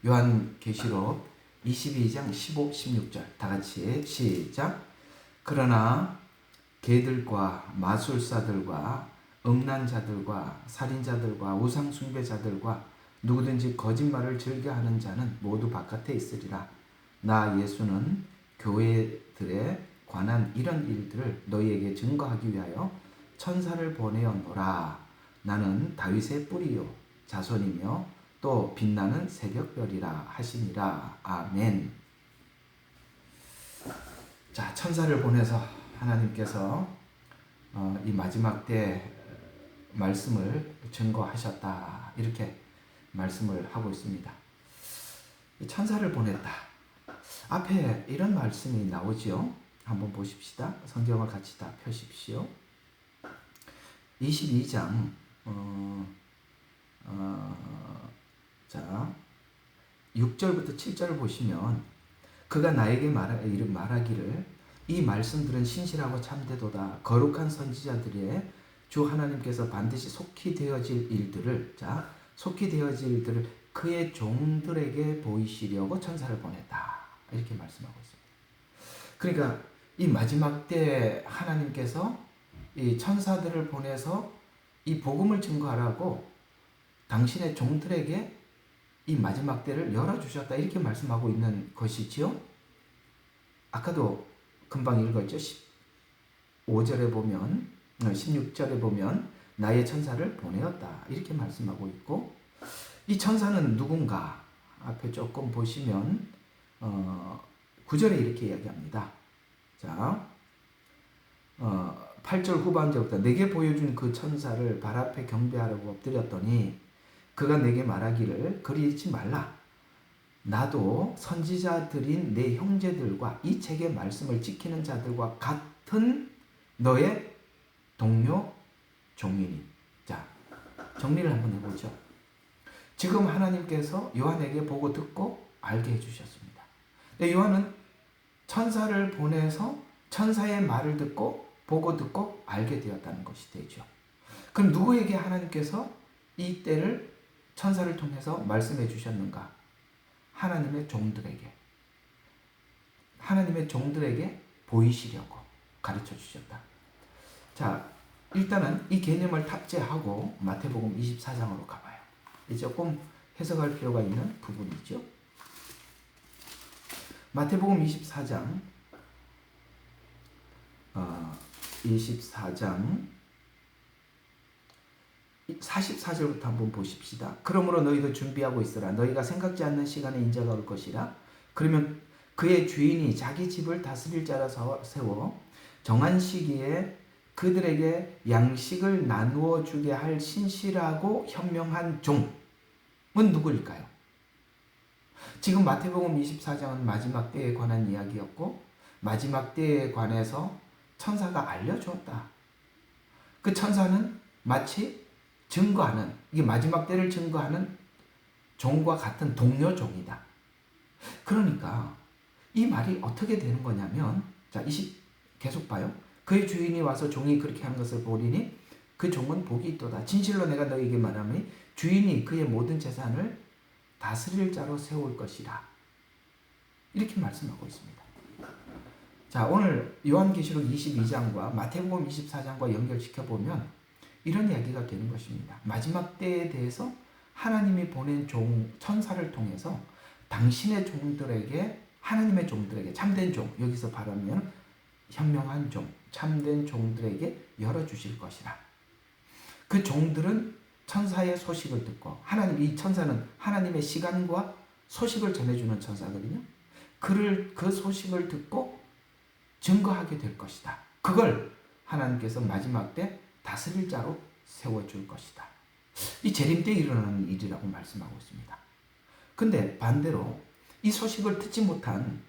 요한계시록 22장 15, 16절 다 같이 시작. 그러나 개들과 마술사들과 음란자들과 살인자들과 우상숭배자들과 누구든지 거짓말을 즐겨하는 자는 모두 바깥에 있으리라. 나 예수는 교회들에 관한 이런 일들을 너희에게 증거하기 위하여 천사를 보내었노라. 나는 다윗의 뿌리요 자손이며 또 빛나는 새벽별이라 하시니라. 아멘. 자, 천사를 보내서 하나님께서 이 마지막 때 말씀을 증거하셨다, 이렇게 말씀을 하고 있습니다. 천사를 보냈다. 앞에 이런 말씀이 나오지요. 한번 보십시다. 성경을 같이 다 펴십시오. 22장 자 6절부터 7절을 보시면 그가 나에게 말하기를 이 말씀들은 신실하고 참되도다. 거룩한 선지자들의 주 하나님께서 반드시 속히 되어질 일들을 그의 종들에게 보이시려고 천사를 보냈다, 이렇게 말씀하고 있습니다. 그러니까 이 마지막 때 하나님께서 이 천사들을 보내서 이 복음을 증거하라고 당신의 종들에게 이 마지막 때를 열어주셨다, 이렇게 말씀하고 있는 것이지요. 아까도 금방 읽었죠. 15절에 보면 16절에 보면 나의 천사를 보내었다, 이렇게 말씀하고 있고, 이 천사는 누군가 앞에 조금 보시면 9절에 이렇게 이야기합니다. 자 8절 후반절부터 내게 보여준 그 천사를 발 앞에 경배하려고 엎드렸더니 그가 내게 말하기를 그리 있지 말라. 나도 선지자들인 내 형제들과 이 책의 말씀을 지키는 자들과 같은 너의 동료 종이니. 자, 정리를 한번 해보죠. 지금 하나님께서 요한에게 보고 듣고 알게 해주셨습니다. 요한은 천사를 보내서 천사의 말을 듣고 보고 듣고 알게 되었다는 것이 되죠. 그럼 누구에게 하나님께서 이 때를 천사를 통해서 말씀해 주셨는가? 하나님의 종들에게 보이시려고 가르쳐 주셨다. 자, 일단은 이 개념을 탑재하고 마태복음 24장으로 가봐요. 조금 해석할 필요가 있는 부분이죠. 마태복음 24장 44절부터 한번 보십시다. 그러므로 너희도 준비하고 있으라. 너희가 생각지 않는 시간에 인자가 올 것이라. 그러면 그의 주인이 자기 집을 다스릴 자라 세워 정한 시기에 그들에게 양식을 나누어 주게 할 신실하고 현명한 종은 누구일까요? 지금 마태복음 24장은 마지막 때에 관한 이야기였고, 마지막 때에 관해서 천사가 알려주었다. 그 천사는 마치 증거하는, 이게 마지막 때를 증거하는 종과 같은 동료 종이다. 그러니까 이 말이 어떻게 되는 거냐면, 자, 계속 봐요. 그의 주인이 와서 종이 그렇게 하는 것을 보리니 그 종은 복이 있도다. 진실로 내가 너에게 말하노니 주인이 그의 모든 재산을 다스릴 자로 세울 것이라. 이렇게 말씀하고 있습니다. 자, 오늘 요한계시록 22장과 마태복음 24장과 연결시켜보면 이런 이야기가 되는 것입니다. 마지막 때에 대해서 하나님이 보낸 천사를 통해서 당신의 종들에게, 하나님의 종들에게, 참된 종, 여기서 말하면 현명한 종, 참된 종들에게 열어주실 것이라. 그 종들은 천사의 소식을 듣고, 이 천사는 하나님의 시간과 소식을 전해주는 천사거든요. 그 소식을 듣고 증거하게 될 것이다. 그걸 하나님께서 마지막 때 다스릴 자로 세워줄 것이다. 이 재림 때 일어나는 일이라고 말씀하고 있습니다. 근데 반대로 이 소식을 듣지 못한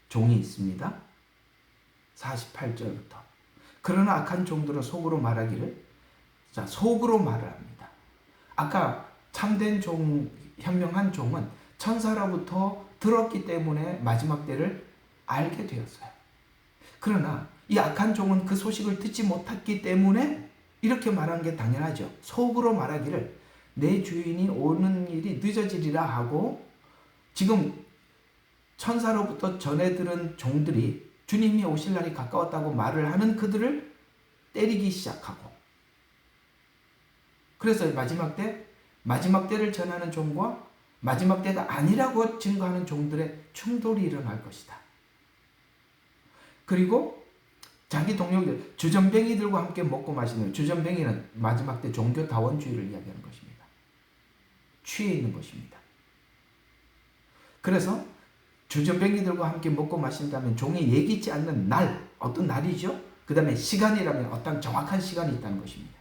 종이 있습니다. 48절부터. 그러나 악한 종들은 속으로 말하기를, 자, 속으로 말을 합니다. 아까 참된 종, 현명한 종은 천사로부터 들었기 때문에 마지막 때를 알게 되었어요. 그러나 이 악한 종은 그 소식을 듣지 못했기 때문에 이렇게 말하는 게 당연하죠. 속으로 말하기를 내 주인이 오는 일이 늦어지리라 하고 지금 천사로부터 전해 들은 종들이 주님이 오실 날이 가까웠다고 말을 하는 그들을 때리기 시작하고, 그래서 마지막 때를 전하는 종과 마지막 때가 아니라고 증거하는 종들의 충돌이 일어날 것이다. 그리고 자기 동료들, 주전뱅이들과 함께 먹고 마시는, 주전뱅이는 마지막 때 종교다원주의를 이야기하는 것입니다. 취해 있는 것입니다. 그래서 주전뱅이들과 함께 먹고 마신다면 종이 얘기치 않는 날, 어떤 날이죠? 그 다음에 시간이라면 어떤 정확한 시간이 있다는 것입니다.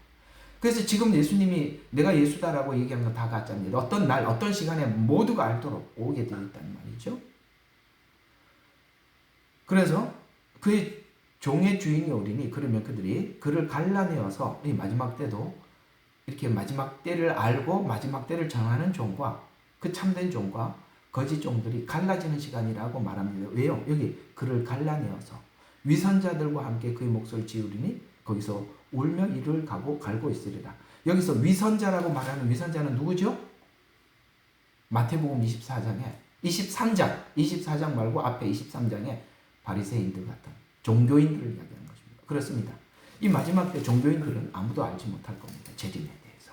그래서 지금 예수님이 내가 예수다라고 얘기하는 건 다 가짜입니다. 어떤 날, 어떤 시간에 모두가 알도록 오게 되어 있다는 말이죠. 그래서 그의 종의 주인이 오리니, 그러면 그들이 그를 갈라내어서 이 마지막 때도 이렇게 마지막 때를 알고 마지막 때를 정하는 종과 그 참된 종과 거짓 종들이 갈라지는 시간이라고 말합니다. 왜요? 여기 그를 갈라내어서 위선자들과 함께 그의 몫을 지으리니 거기서 울며 이를 갈고 있으리라. 여기서 위선자라고 말하는 위선자는 누구죠? 마태복음 23장 말고 앞에 23장에 바리새인들 같은 종교인들을 이야기하는 것입니다. 그렇습니다. 이 마지막 때 종교인들은 아무도 알지 못할 겁니다. 재림에 대해서.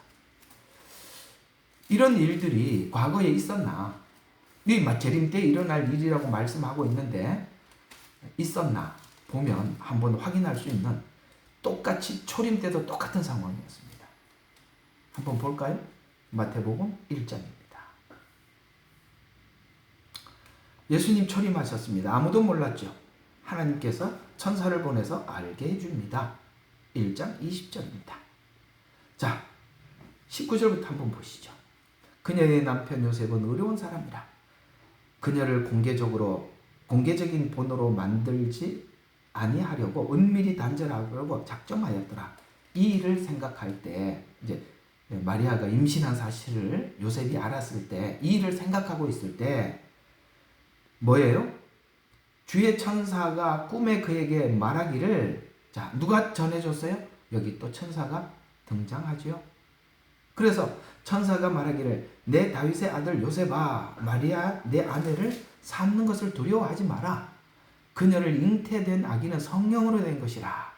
이런 일들이 과거에 있었나? 이 재림 때 일어날 일이라고 말씀하고 있는데 있었나? 보면 한번 확인할 수 있는, 똑같이 초림 때도 똑같은 상황이었습니다. 한번 볼까요? 마태복음 1장입니다. 예수님 초림하셨습니다. 아무도 몰랐죠. 하나님께서 천사를 보내서 알게 해줍니다. 1장 20절입니다. 자, 19절부터 한번 보시죠. 그녀의 남편 요셉은 어려운 사람이라 그녀를 공개적인 본으로 만들지 아니하려고 은밀히 단절하려고 작정하였더라. 이 일을 생각할 때, 이제 마리아가 임신한 사실을 요셉이 알았을 때, 이 일을 생각하고 있을 때 뭐예요? 주의 천사가 꿈에 그에게 말하기를, 자, 누가 전해줬어요? 여기 또 천사가 등장하죠. 그래서 천사가 말하기를, 내 다윗의 아들 요셉아, 마리아 내 아내를 삼는 것을 두려워하지 마라. 그녀를 잉태된 아기는 성령으로 된 것이라.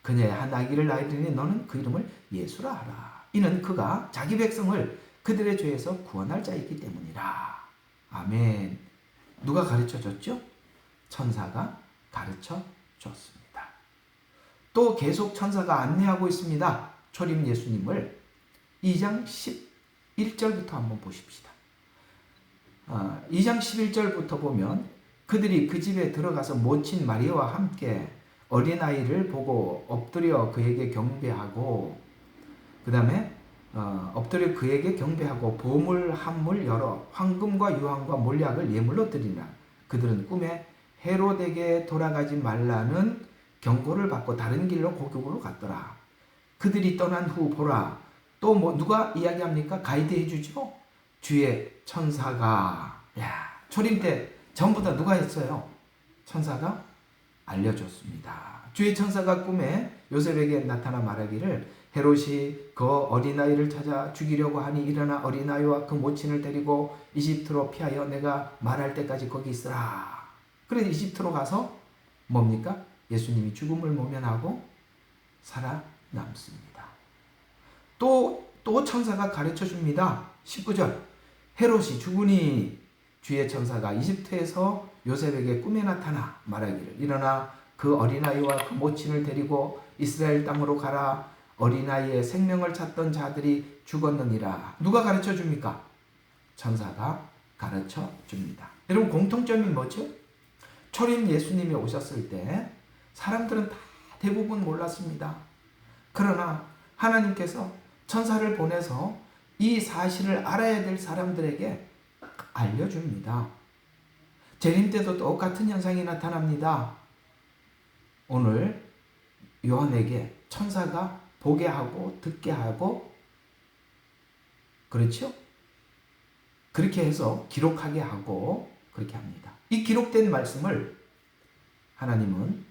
그녀의 한 아기를 낳으리니 너는 그 이름을 예수라 하라. 이는 그가 자기 백성을 그들의 죄에서 구원할 자이기 때문이라. 아멘. 누가 가르쳐 줬죠? 천사가 가르쳐 줬습니다. 또 계속 천사가 안내하고 있습니다. 초림 예수님을 2장 11절부터 한번 보십시다. 2장 11절부터 보면 그들이 그 집에 들어가서 모친 마리아와 함께 어린아이를 보고 엎드려 그에게 경배하고, 그 다음에 엎드려 그에게 경배하고 보물 한물 열어 황금과 유황과 몰약을 예물로 드리나 그들은 꿈에 헤롯에게 돌아가지 말라는 경고를 받고 다른 길로 고국으로 갔더라. 그들이 떠난 후 보라, 또 누가 이야기합니까? 가이드해 주죠. 주의 천사가, 초림 때 전부 다 누가 했어요? 천사가 알려줬습니다. 주의 천사가 꿈에 요셉에게 나타나 말하기를, 헤롯이 그 어린아이를 찾아 죽이려고 하니 일어나 어린아이와 그 모친을 데리고 이집트로 피하여 내가 말할 때까지 거기 있으라. 그래서 이집트로 가서 뭡니까? 예수님이 죽음을 모면하고 살아남습니다. 또 천사가 가르쳐 줍니다. 19절. 헤롯이 죽으니 주의 천사가 이집트에서 요셉에게 꿈에 나타나 말하기를, 일어나 그 어린아이와 그 모친을 데리고 이스라엘 땅으로 가라. 어린아이의 생명을 찾던 자들이 죽었느니라. 누가 가르쳐 줍니까? 천사가 가르쳐 줍니다. 여러분, 공통점이 뭐죠? 초림 예수님이 오셨을 때 사람들은 다 대부분 몰랐습니다. 그러나 하나님께서 천사를 보내서 이 사실을 알아야 될 사람들에게 알려줍니다. 재림 때도 똑같은 현상이 나타납니다. 오늘 요한에게 천사가 보게 하고 듣게 하고, 그렇죠? 그렇게 해서 기록하게 하고 그렇게 합니다. 이 기록된 말씀을 하나님은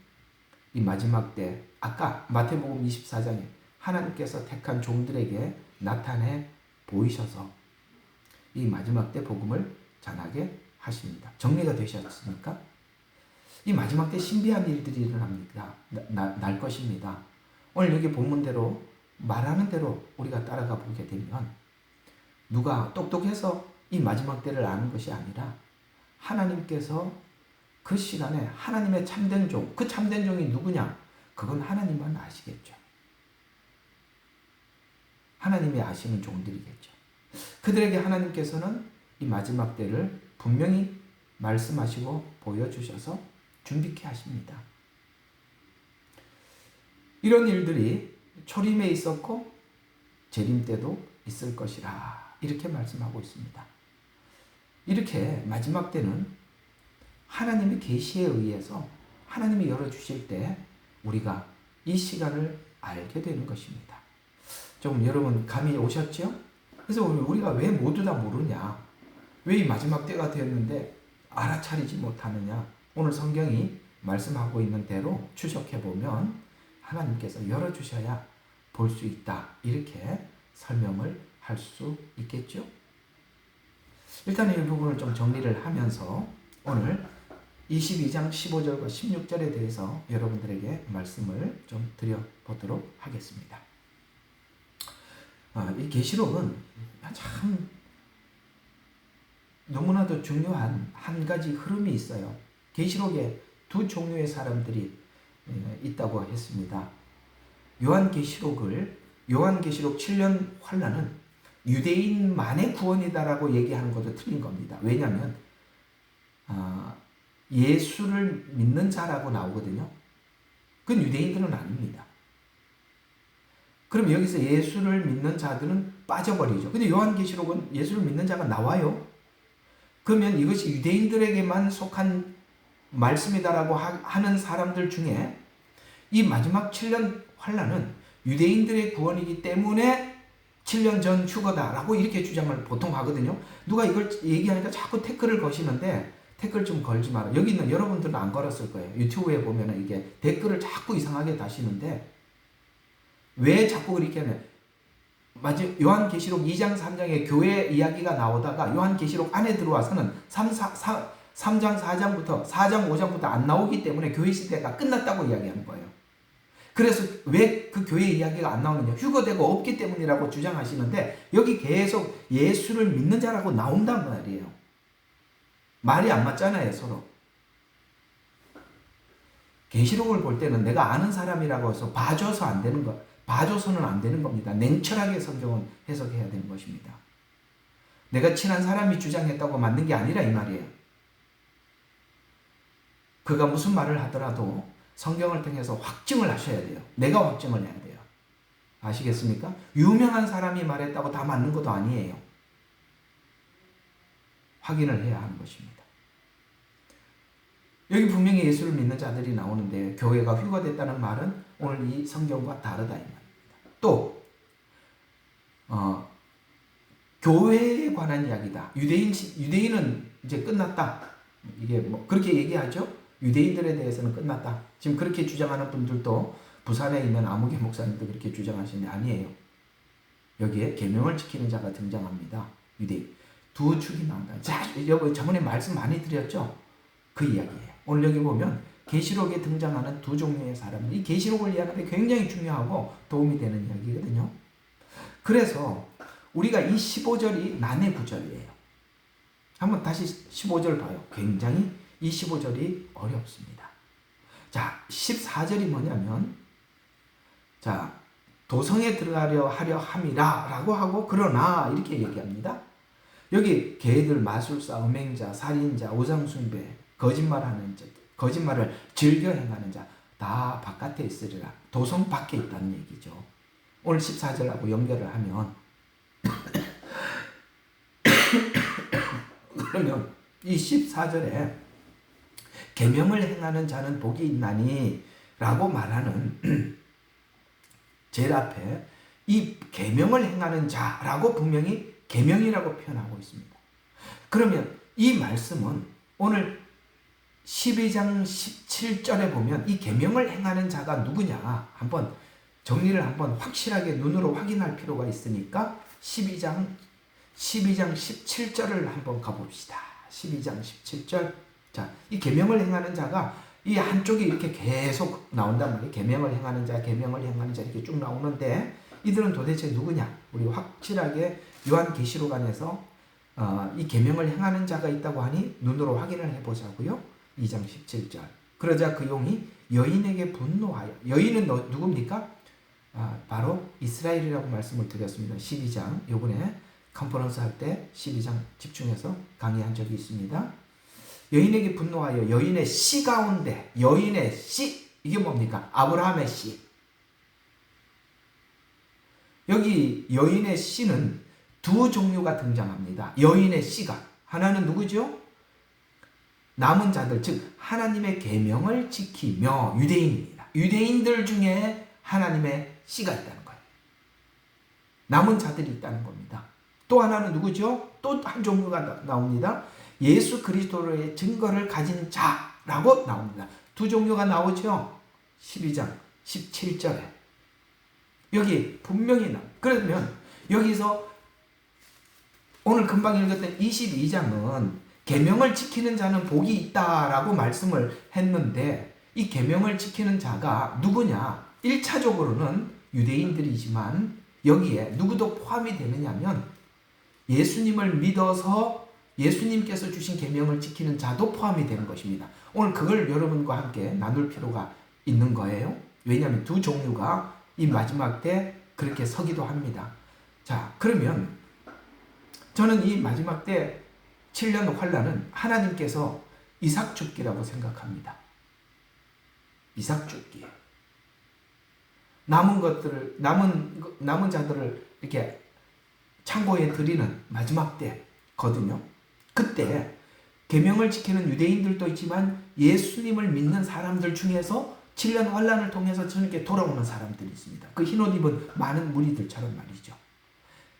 이 마지막 때, 아까 마태복음 24장에 하나님께서 택한 종들에게 나타내 보이셔서 이 마지막 때 복음을 전하게 하십니다. 정리가 되셨습니까? 이 마지막 때 신비한 일들이 일어납니다. 날 것입니다. 오늘 여기 본문대로 말하는 대로 우리가 따라가 보게 되면 누가 똑똑해서 이 마지막 때를 아는 것이 아니라 하나님께서 그 시간에 하나님의 참된 종, 그 참된 종이 누구냐? 그건 하나님만 아시겠죠. 하나님이 아시는 종들이겠죠. 그들에게 하나님께서는 이 마지막 때를 분명히 말씀하시고 보여주셔서 준비케 하십니다. 이런 일들이 초림에 있었고 재림 때도 있을 것이라 이렇게 말씀하고 있습니다. 이렇게 마지막 때는 하나님의 계시에 의해서 하나님이 열어주실 때 우리가 이 시간을 알게 되는 것입니다. 좀 여러분 감이 오셨죠? 그래서 우리가 왜 모두 다 모르냐? 왜 이 마지막 때가 되었는데 알아차리지 못하느냐? 오늘 성경이 말씀하고 있는 대로 추적해 보면 하나님께서 열어주셔야 볼 수 있다. 이렇게 설명을 할 수 있겠죠? 일단 이 부분을 좀 정리를 하면서 오늘 22장 15절과 16절에 대해서 여러분들에게 말씀을 좀 드려보도록 하겠습니다. 이 계시록은 참 너무나도 중요한 한 가지 흐름이 있어요. 계시록에 두 종류의 사람들이 있다고 했습니다. 요한계시록 7년 환란은 유대인만의 구원이다라고 얘기하는 것도 틀린 겁니다. 왜냐하면 예수를 믿는 자라고 나오거든요. 그건 유대인들은 아닙니다. 그럼 여기서 예수를 믿는 자들은 빠져버리죠. 근데 요한계시록은 예수를 믿는 자가 나와요. 그러면 이것이 유대인들에게만 속한 말씀이다라고 하는 사람들 중에 이 마지막 7년 환란은 유대인들의 구원이기 때문에 7년 전 휴거다라고 이렇게 주장을 보통 하거든요. 누가 이걸 얘기하니까 자꾸 태클을 거시는데 댓글 좀 걸지 마라. 여기 있는 여러분들은 안 걸었을 거예요. 유튜브에 보면 이게 댓글을 자꾸 이상하게 다시는데 왜 자꾸 그렇게 하냐. 요한계시록 2장 3장에 교회 이야기가 나오다가 요한계시록 안에 들어와서는 3장 4장부터 4장 5장부터 안 나오기 때문에 교회 시대가 끝났다고 이야기하는 거예요. 그래서 왜 그 교회 이야기가 안 나오느냐. 휴거되고 없기 때문이라고 주장하시는데 여기 계속 예수를 믿는 자라고 나온단 말이에요. 말이 안 맞잖아요, 서로. 계시록을 볼 때는 내가 아는 사람이라고 해서 봐줘서 안 되는 거, 봐줘서는 안 되는 겁니다. 냉철하게 성경은 해석해야 되는 것입니다. 내가 친한 사람이 주장했다고 맞는 게 아니라 이 말이에요. 그가 무슨 말을 하더라도 성경을 통해서 확증을 하셔야 돼요. 내가 확증을 해야 돼요. 아시겠습니까? 유명한 사람이 말했다고 다 맞는 것도 아니에요. 확인을 해야 하는 것입니다. 여기 분명히 예수를 믿는 자들이 나오는데 교회가 휴거됐다는 말은 오늘 이 성경과 다르다 이 말입니다. 또 교회에 관한 이야기다. 유대인은 이제 끝났다. 이게 뭐 그렇게 얘기하죠. 유대인들에 대해서는 끝났다. 지금 그렇게 주장하는 분들도 부산에 있는 아무개 목사님도 그렇게 주장하시는 게 아니에요. 여기에 계명을 지키는 자가 등장합니다. 유대인. 두 축이 나온다. 자, 여러분 저번에 말씀 많이 드렸죠? 그 이야기예요. 오늘 여기 보면 계시록에 등장하는 두 종류의 사람들. 이 계시록을 이해하는데 굉장히 중요하고 도움이 되는 이야기거든요. 그래서 우리가 이 15절이 난해 구절이에요. 한번 다시 15절 봐요. 굉장히 이 15절이 어렵습니다. 자, 14절이 뭐냐면 자, 도성에 들어가려 하려 함이라 라고 하고 그러나 이렇게 얘기합니다. 여기 개들, 마술사, 음행자, 살인자, 우상숭배, 거짓말하는 자, 거짓말을 즐겨 행하는 자 다 바깥에 있으리라. 도성 밖에 있다는 얘기죠. 오늘 14절하고 연결을 하면 그러면 이 14절에 계명을 행하는 자는 복이 있나니 라고 말하는 제일 앞에 이 계명을 행하는 자라고 분명히 계명이라고 표현하고 있습니다. 그러면 이 말씀은 오늘 12장 17절에 보면 이 계명을 행하는 자가 누구냐 한번 정리를 한번 확실하게 눈으로 확인할 필요가 있으니까 12장 17절을 한번 가봅시다. 12장 17절. 자, 이 계명을 행하는 자가 이 한쪽이 이렇게 계속 나온단 말이에요. 계명을 행하는 자, 계명을 행하는 자 이렇게 쭉 나오는데 이들은 도대체 누구냐? 우리 확실하게 요한계시록 안에서 이 계명을 행하는 자가 있다고 하니 눈으로 확인을 해보자고요. 2장 17절. 그러자 그 용이 여인에게 분노하여. 여인은 누굽니까? 바로 이스라엘이라고 말씀을 드렸습니다. 12장 요번에 컨퍼런스 할 때 12장 집중해서 강의한 적이 있습니다. 여인에게 분노하여 여인의 씨 가운데, 여인의 씨, 이게 뭡니까? 아브라함의 씨. 여기 여인의 씨는 두 종류가 등장합니다. 여인의 씨가 하나는 누구죠? 남은 자들, 즉 하나님의 계명을 지키며 유대인입니다. 유대인들 중에 하나님의 씨가 있다는 거예요. 남은 자들이 있다는 겁니다. 또 하나는 누구죠? 또 한 종류가 나옵니다. 예수 그리스도의 증거를 가진 자라고 나옵니다. 두 종류가 나오죠. 12장 17절에 여기 분명히 그러면 여기서 오늘 금방 읽었던 22장은 계명을 지키는 자는 복이 있다라고 말씀을 했는데 이 계명을 지키는 자가 누구냐? 1차적으로는 유대인들이지만 여기에 누구도 포함이 되느냐면 예수님을 믿어서 예수님께서 주신 계명을 지키는 자도 포함이 되는 것입니다. 오늘 그걸 여러분과 함께 나눌 필요가 있는 거예요. 왜냐하면 두 종류가 이 마지막 때 그렇게 서기도 합니다. 자, 그러면 저는 이 마지막 때 7년 환란은 하나님께서 이삭 줍기라고 생각합니다. 이삭 줍기. 남은 자들을 이렇게 창고에 드리는 마지막 때거든요. 그때 계명을 지키는 유대인들도 있지만 예수님을 믿는 사람들 중에서 7년 환란을 통해서 저녁에 돌아오는 사람들이 있습니다. 그 흰옷 입은 많은 무리들처럼 말이죠.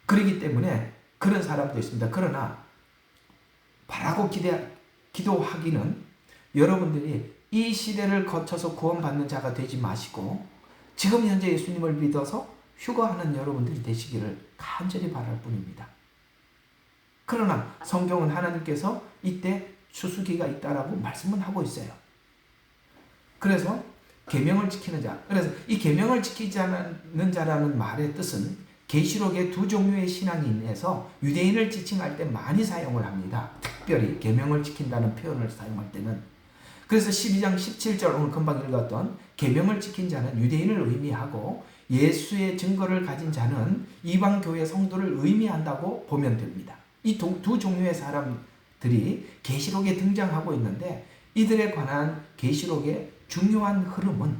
그렇기 때문에 그런 사람도 있습니다. 그러나 바라고 기도하기는 여러분들이 이 시대를 거쳐서 구원받는 자가 되지 마시고 지금 현재 예수님을 믿어서 휴거하는 여러분들이 되시기를 간절히 바랄 뿐입니다. 그러나 성경은 하나님께서 이때 추수기가 있다라고 말씀은 하고 있어요. 그래서 계명을 지키는 자. 그래서 이 계명을 지키지 않는 자라는 말의 뜻은 계시록의 두 종류의 신앙이 인해서 유대인을 지칭할 때 많이 사용을 합니다. 특별히 계명을 지킨다는 표현을 사용할 때는. 그래서 12장 17절 오늘 금방 읽었던 계명을 지킨 자는 유대인을 의미하고 예수의 증거를 가진 자는 이방 교회 성도를 의미한다고 보면 됩니다. 이 두 종류의 사람들이 계시록에 등장하고 있는데 이들에 관한 계시록의 중요한 흐름은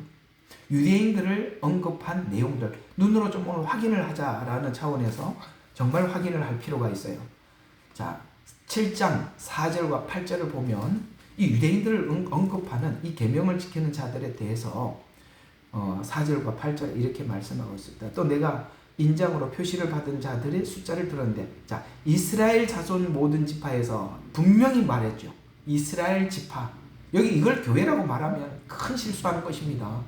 유대인들을 언급한 내용들 눈으로 좀 오늘 확인을 하자라는 차원에서 정말 확인을 할 필요가 있어요. 자, 7장 4절과 8절을 보면 이 유대인들을 언급하는 이 계명을 지키는 자들에 대해서 4절과 8절에 이렇게 말씀하고 있습니다. 또 내가 인장으로 표시를 받은 자들의 숫자를 들었는데, 자, 이스라엘 자손 모든 지파에서 분명히 말했죠. 이스라엘 지파. 여기 이걸 교회라고 말하면 큰 실수하는 것입니다.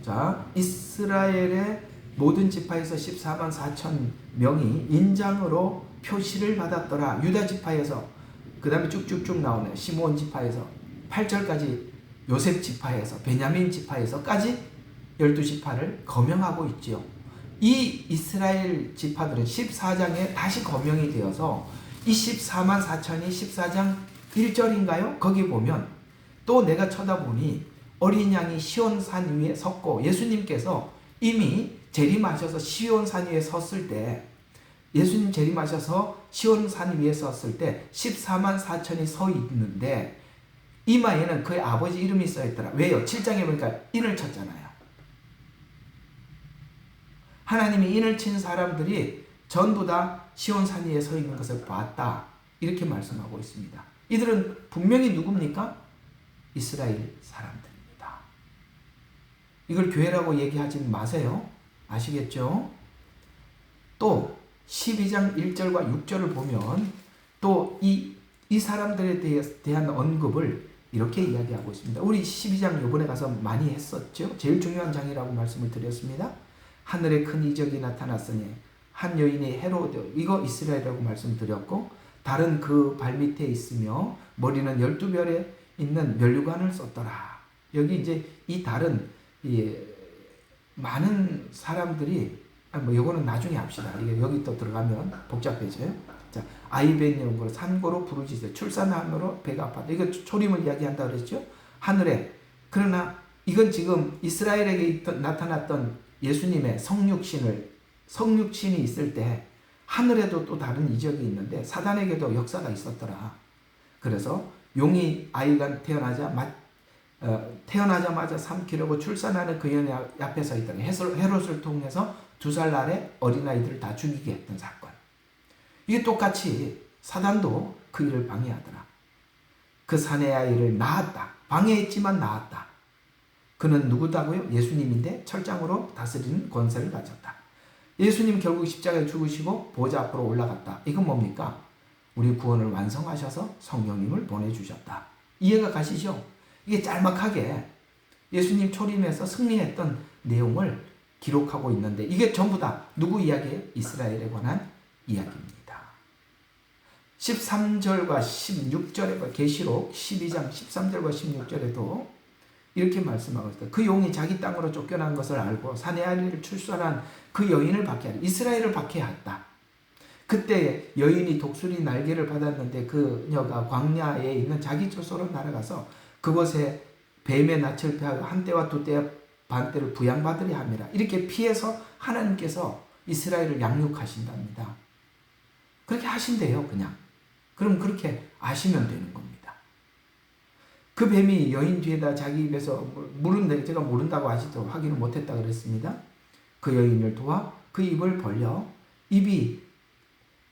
자, 이스라엘의 모든 지파에서 14만 4천 명이 인장으로 표시를 받았더라. 유다 지파에서, 그 다음에 쭉쭉쭉 나오네. 시므온 지파에서 8절까지 요셉 지파에서, 베냐민 지파에서까지 12지파를 거명하고 있지요. 이 이스라엘 지파들은 14장에 다시 거명이 되어서 이 14만 4천이 14장 1절인가요? 거기 보면 또 내가 쳐다보니 어린 양이 시온산 위에 섰고 예수님께서 이미 재림하셔서 시온산 위에 섰을 때 예수님 재림하셔서 시온산 위에 섰을 때 14만 4천이 서 있는데 이마에는 그의 아버지 이름이 써있더라. 왜요? 7장에 보니까 인을 쳤잖아요. 하나님이 인을 친 사람들이 전부 다 시온산 위에 서 있는 것을 봤다. 이렇게 말씀하고 있습니다. 이들은 분명히 누굽니까? 이스라엘 사람들입니다. 이걸 교회라고 얘기하지 마세요. 아시겠죠? 또 12장 1절과 6절을 보면 또 이 사람들에 대한 언급을 이렇게 이야기하고 있습니다. 우리 12장 요번에 가서 많이 했었죠. 제일 중요한 장이라고 말씀을 드렸습니다. 하늘에 큰 이적이 나타났으니 한 여인이 헤로드, 이거 이스라엘이라고 말씀드렸고, 다른 그 발밑에 있으며 머리는 12별에 있는 면류관을 썼더라. 여기 이제 이 달은 많은 사람들이 이거는 나중에 합시다. 이게 여기 또 들어가면 복잡해져요. 자, 아이벤 연고로 산고로 부르짖어 출산함으로 배가 아팠다. 이거 초림을 이야기한다 그랬죠. 하늘에. 그러나 이건 지금 이스라엘에게 나타났던 예수님의 성육신이 있을 때 하늘에도 또 다른 이적이 있는데 사단에게도 역사가 있었더라. 그래서 용이 아이가 태어나자마자 삼키려고 출산하는 그 여인 앞에 서 있던 헤롯을 통해서 2살 아래 어린아이들을 다 죽이게 했던 사건. 이게 똑같이 사단도 그 일을 방해하더라. 그 사내 아이를 낳았다. 방해했지만 낳았다. 그는 누구다고요? 예수님인데 철장으로 다스리는 권세를 가졌다. 예수님 결국 십자가에 죽으시고 보좌 앞으로 올라갔다. 이건 뭡니까? 우리 구원을 완성하셔서 성령님을 보내주셨다. 이해가 가시죠? 이게 짤막하게 예수님 초림에서 승리했던 내용을 기록하고 있는데 이게 전부 다 누구 이야기예요? 이스라엘에 관한 이야기입니다. 13절과 16절에 계시록 12장 13절과 16절에도 이렇게 말씀하고 있어요. 그 용이 자기 땅으로 쫓겨난 것을 알고 사내 아이를 출산한 그 여인을 박해하라. 이스라엘을 박해했다. 그때 여인이 독수리 날개를 받았는데 그녀가 광야에 있는 자기 처소로 날아가서 그곳에 뱀의 낯을 피하고 한 때와 2때 반때를 부양받으려 함이라. 이렇게 피해서 하나님께서 이스라엘을 양육하신답니다. 그렇게 하신대요, 그냥. 그럼 그렇게 아시면 되는 겁니다. 그 뱀이 여인 뒤에다 자기 입에서 물은데 제가 모른다고 아시도록 확인을 못했다 그랬습니다. 그 여인을 도와 그 입을 벌려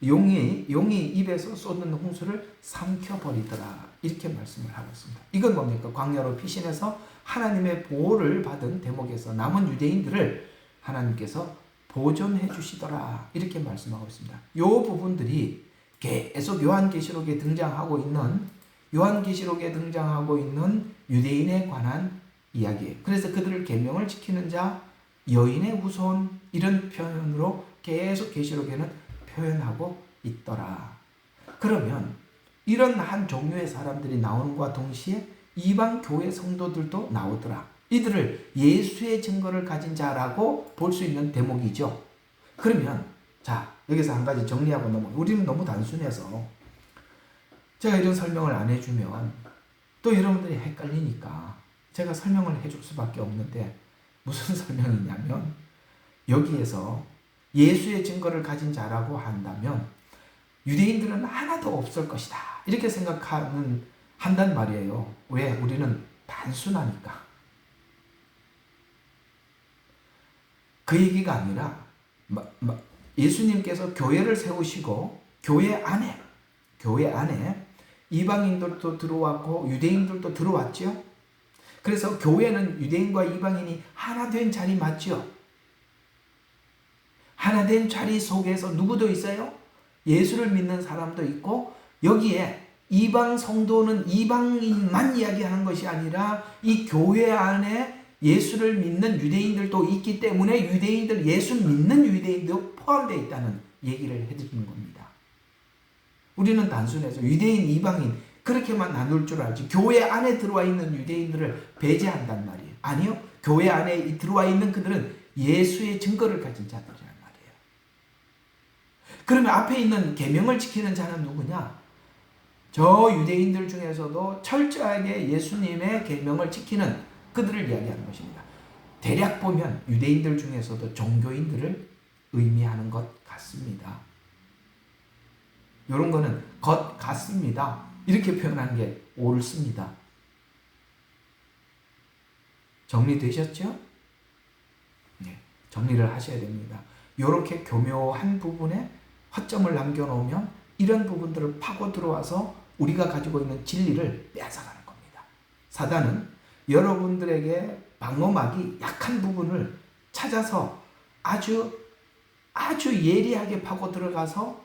용이 입에서 쏟는 홍수를 삼켜버리더라. 이렇게 말씀을 하고 있습니다. 이건 뭡니까? 광야로 피신해서 하나님의 보호를 받은 대목에서 남은 유대인들을 하나님께서 보존해 주시더라. 이렇게 말씀하고 있습니다. 이 부분들이 계속 요한계시록에 등장하고 있는 유대인에 관한 이야기예요. 그래서 그들을 계명을 지키는 자, 여인의 후손 이런 표현으로 계속 계시록에는 표현하고 있더라. 그러면 이런 한 종류의 사람들이 나오는과 동시에 이방 교회 성도들도 나오더라. 이들을 예수의 증거를 가진 자라고 볼 수 있는 대목이죠. 그러면 자, 여기서 한 가지 정리하고 우리는 너무 단순해서 제가 이런 설명을 안 해주면 또 여러분들이 헷갈리니까 제가 설명을 해줄 수밖에 없는데 무슨 설명이냐면 여기에서 예수의 증거를 가진 자라고 한다면 유대인들은 하나도 없을 것이다. 이렇게 한단 말이에요. 왜? 우리는 단순하니까. 그 얘기가 아니라 예수님께서 교회를 세우시고 교회 안에 이방인들도 들어왔고 유대인들도 들어왔죠. 그래서 교회는 유대인과 이방인이 하나 된 자리 맞죠? 하나 된 자리 속에서 누구도 있어요? 예수를 믿는 사람도 있고 여기에 이방 성도는 이방인만 이야기하는 것이 아니라 이 교회 안에 예수를 믿는 유대인들도 있기 때문에 예수 믿는 유대인도 포함되어 있다는 얘기를 해드리는 겁니다. 우리는 단순해서 유대인, 이방인 그렇게만 나눌 줄 알지 교회 안에 들어와 있는 유대인들을 배제한단 말이에요. 아니요. 교회 안에 들어와 있는 그들은 예수의 증거를 가진 자들이란 말이에요. 그러면 앞에 있는 계명을 지키는 자는 누구냐? 저 유대인들 중에서도 철저하게 예수님의 계명을 지키는 그들을 이야기하는 것입니다. 대략 보면 유대인들 중에서도 종교인들을 의미하는 것 같습니다. 이런 거는 것 같습니다. 이렇게 표현하는 게 옳습니다. 정리되셨죠? 네, 정리를 하셔야 됩니다. 이렇게 교묘한 부분에 허점을 남겨놓으면 이런 부분들을 파고 들어와서 우리가 가지고 있는 진리를 빼앗아가는 겁니다. 사단은 여러분들에게 방어막이 약한 부분을 찾아서 아주 예리하게 파고 들어가서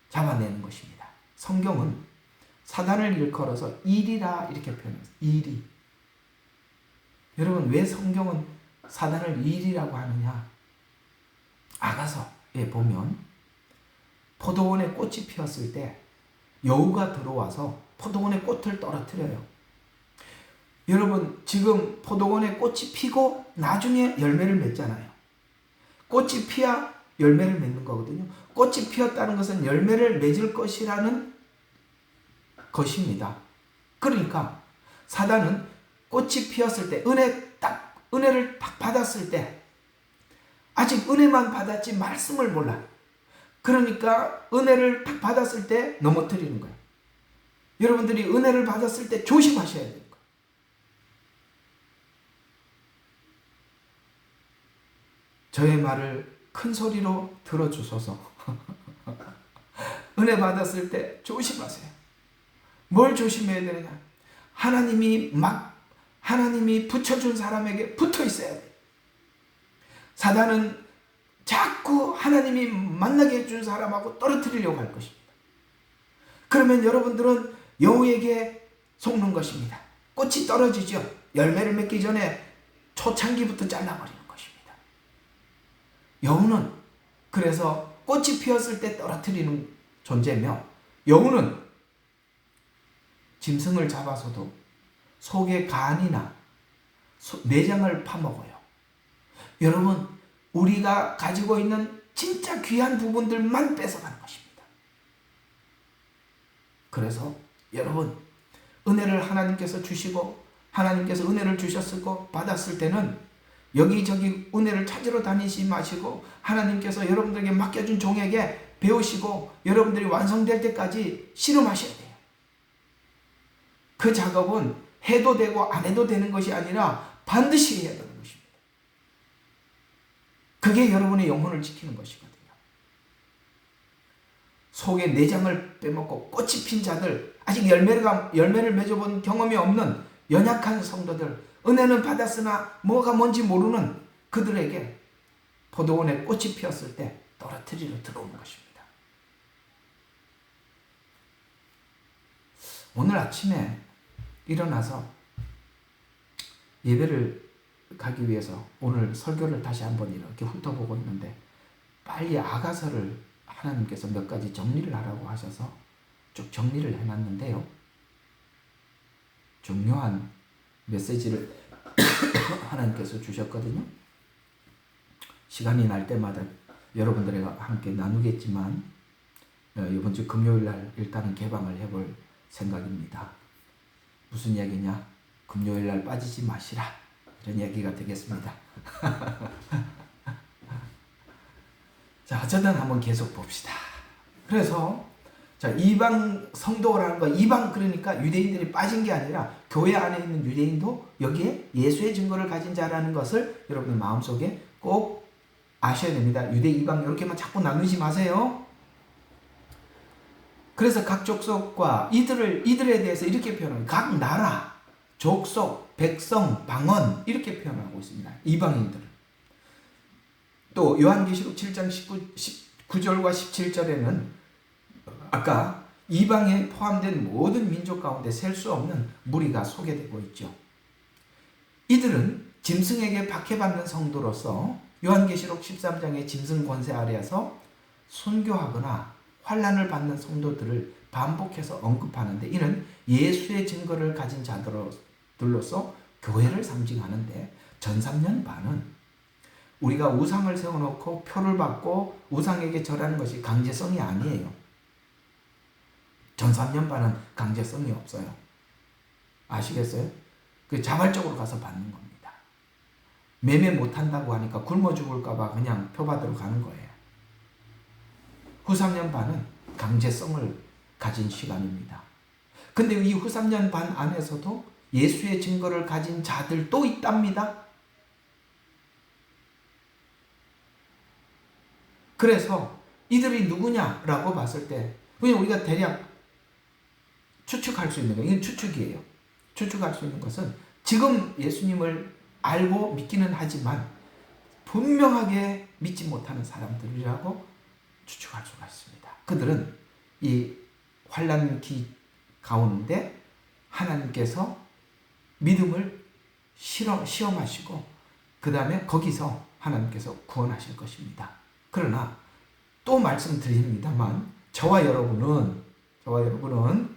잡아내는 것입니다. 성경은 사단을 일컬어서 일이라 이렇게 표현합니다. 일이. 여러분 왜 성경은 사단을 일이라고 하느냐? 아가서 보면 포도원에 꽃이 피었을 때 여우가 들어와서 포도원의 꽃을 떨어뜨려요. 여러분, 지금 포도원에 꽃이 피고 나중에 열매를 맺잖아요. 꽃이 피야 열매를 맺는 거거든요. 꽃이 피었다는 것은 열매를 맺을 것이라는 것입니다. 그러니까 사단은 꽃이 피었을 때 은혜를 딱 받았을 때 아직 은혜만 받았지 말씀을 몰라. 그러니까 은혜를 딱 받았을 때 넘어뜨리는 거예요. 여러분들이 은혜를 받았을 때 조심하셔야 돼요. 저의 말을 큰 소리로 들어주소서. 은혜 받았을 때 조심하세요. 뭘 조심해야 되느냐? 하나님이 붙여준 사람에게 붙어 있어야 돼요. 사단은 자꾸 하나님이 만나게 해준 사람하고 떨어뜨리려고 할 것입니다. 그러면 여러분들은 여우에게 속는 것입니다. 꽃이 떨어지죠. 열매를 맺기 전에 초창기부터 잘라버리는 것입니다. 여우는 그래서 꽃이 피었을 때 떨어뜨리는 존재며, 여우는 짐승을 잡아서도 속의 간이나 내장을 파먹어요. 여러분, 우리가 가지고 있는 진짜 귀한 부분들만 뺏어가는 것입니다. 그래서 여러분, 은혜를 하나님께서 주시고 하나님께서 은혜를 주셨고 받았을 때는 여기저기 은혜를 찾으러 다니지 마시고 하나님께서 여러분들에게 맡겨준 종에게 배우시고 여러분들이 완성될 때까지 실험하셔야 돼요. 그 작업은 해도 되고 안 해도 되는 것이 아니라 반드시 해야 되는 것입니다. 그게 여러분의 영혼을 지키는 것이거든요. 속에 내장을 빼먹고 꽃이 핀 자들, 아직 열매를 맺어본 경험이 없는 연약한 성도들, 은혜는 받았으나 뭐가 뭔지 모르는 그들에게 포도원에 꽃이 피었을 때 떨어뜨리러 들어오는 것입니다. 오늘 아침에 일어나서 예배를 가기 위해서 오늘 설교를 다시 한번 이렇게 훑어보고 있는데, 빨리 아가서를 하나님께서 몇 가지 정리를 하라고 하셔서 쭉 정리를 해놨는데요. 중요한 메시지를 하나님께서 주셨거든요. 시간이 날 때마다 여러분들과 함께 나누겠지만 이번 주 금요일 날 일단은 개방을 해볼 생각입니다. 무슨 이야기냐? 금요일 날 빠지지 마시라, 이런 얘기가 되겠습니다. 자, 어쨌든 한번 계속 봅시다. 그래서 자, 이방 성도라는 거, 이방 그러니까 유대인들이 빠진 게 아니라 교회 안에 있는 유대인도 여기에 예수의 증거를 가진 자라는 것을 여러분의 마음속에 꼭 아셔야 됩니다. 유대 이방 이렇게만 자꾸 나누지 마세요. 그래서 각 족속과 이들에 대해서 이렇게 표현합니다. 각 나라, 족속, 백성, 방언 이렇게 표현하고 있습니다. 이방인들을. 또 요한계시록 7장 19절과 17절에는 아까 이방에 포함된 모든 민족 가운데 셀 수 없는 무리가 소개되고 있죠. 이들은 짐승에게 박해받는 성도로서 요한계시록 13장의 짐승 권세 아래에서 순교하거나 환난을 받는 성도들을 반복해서 언급하는데, 이는 예수의 증거를 가진 자들로서 교회를 상징하는데, 전 3년 반은 우리가 우상을 세워놓고 표를 받고 우상에게 절하는 것이 강제성이 아니에요. 전 3년 반은 강제성이 없어요. 아시겠어요? 그 자발적으로 가서 받는 겁니다. 매매 못한다고 하니까 굶어 죽을까봐 그냥 표 받으러 가는 거예요. 후 3년 반은 강제성을 가진 시간입니다. 근데 이 후 3년 반 안에서도 예수의 증거를 가진 자들도 있답니다. 그래서 이들이 누구냐라고 봤을 때 그냥 우리가 대략 추측할 수 있는 거예요. 이건 추측이에요. 추측할 수 있는 것은 지금 예수님을 알고 믿기는 하지만 분명하게 믿지 못하는 사람들이라고 추측할 수가 있습니다. 그들은 이 환난기 가운데 하나님께서 믿음을 시험하시고 그 다음에 거기서 하나님께서 구원하실 것입니다. 그러나 또 말씀드립니다만 저와 여러분은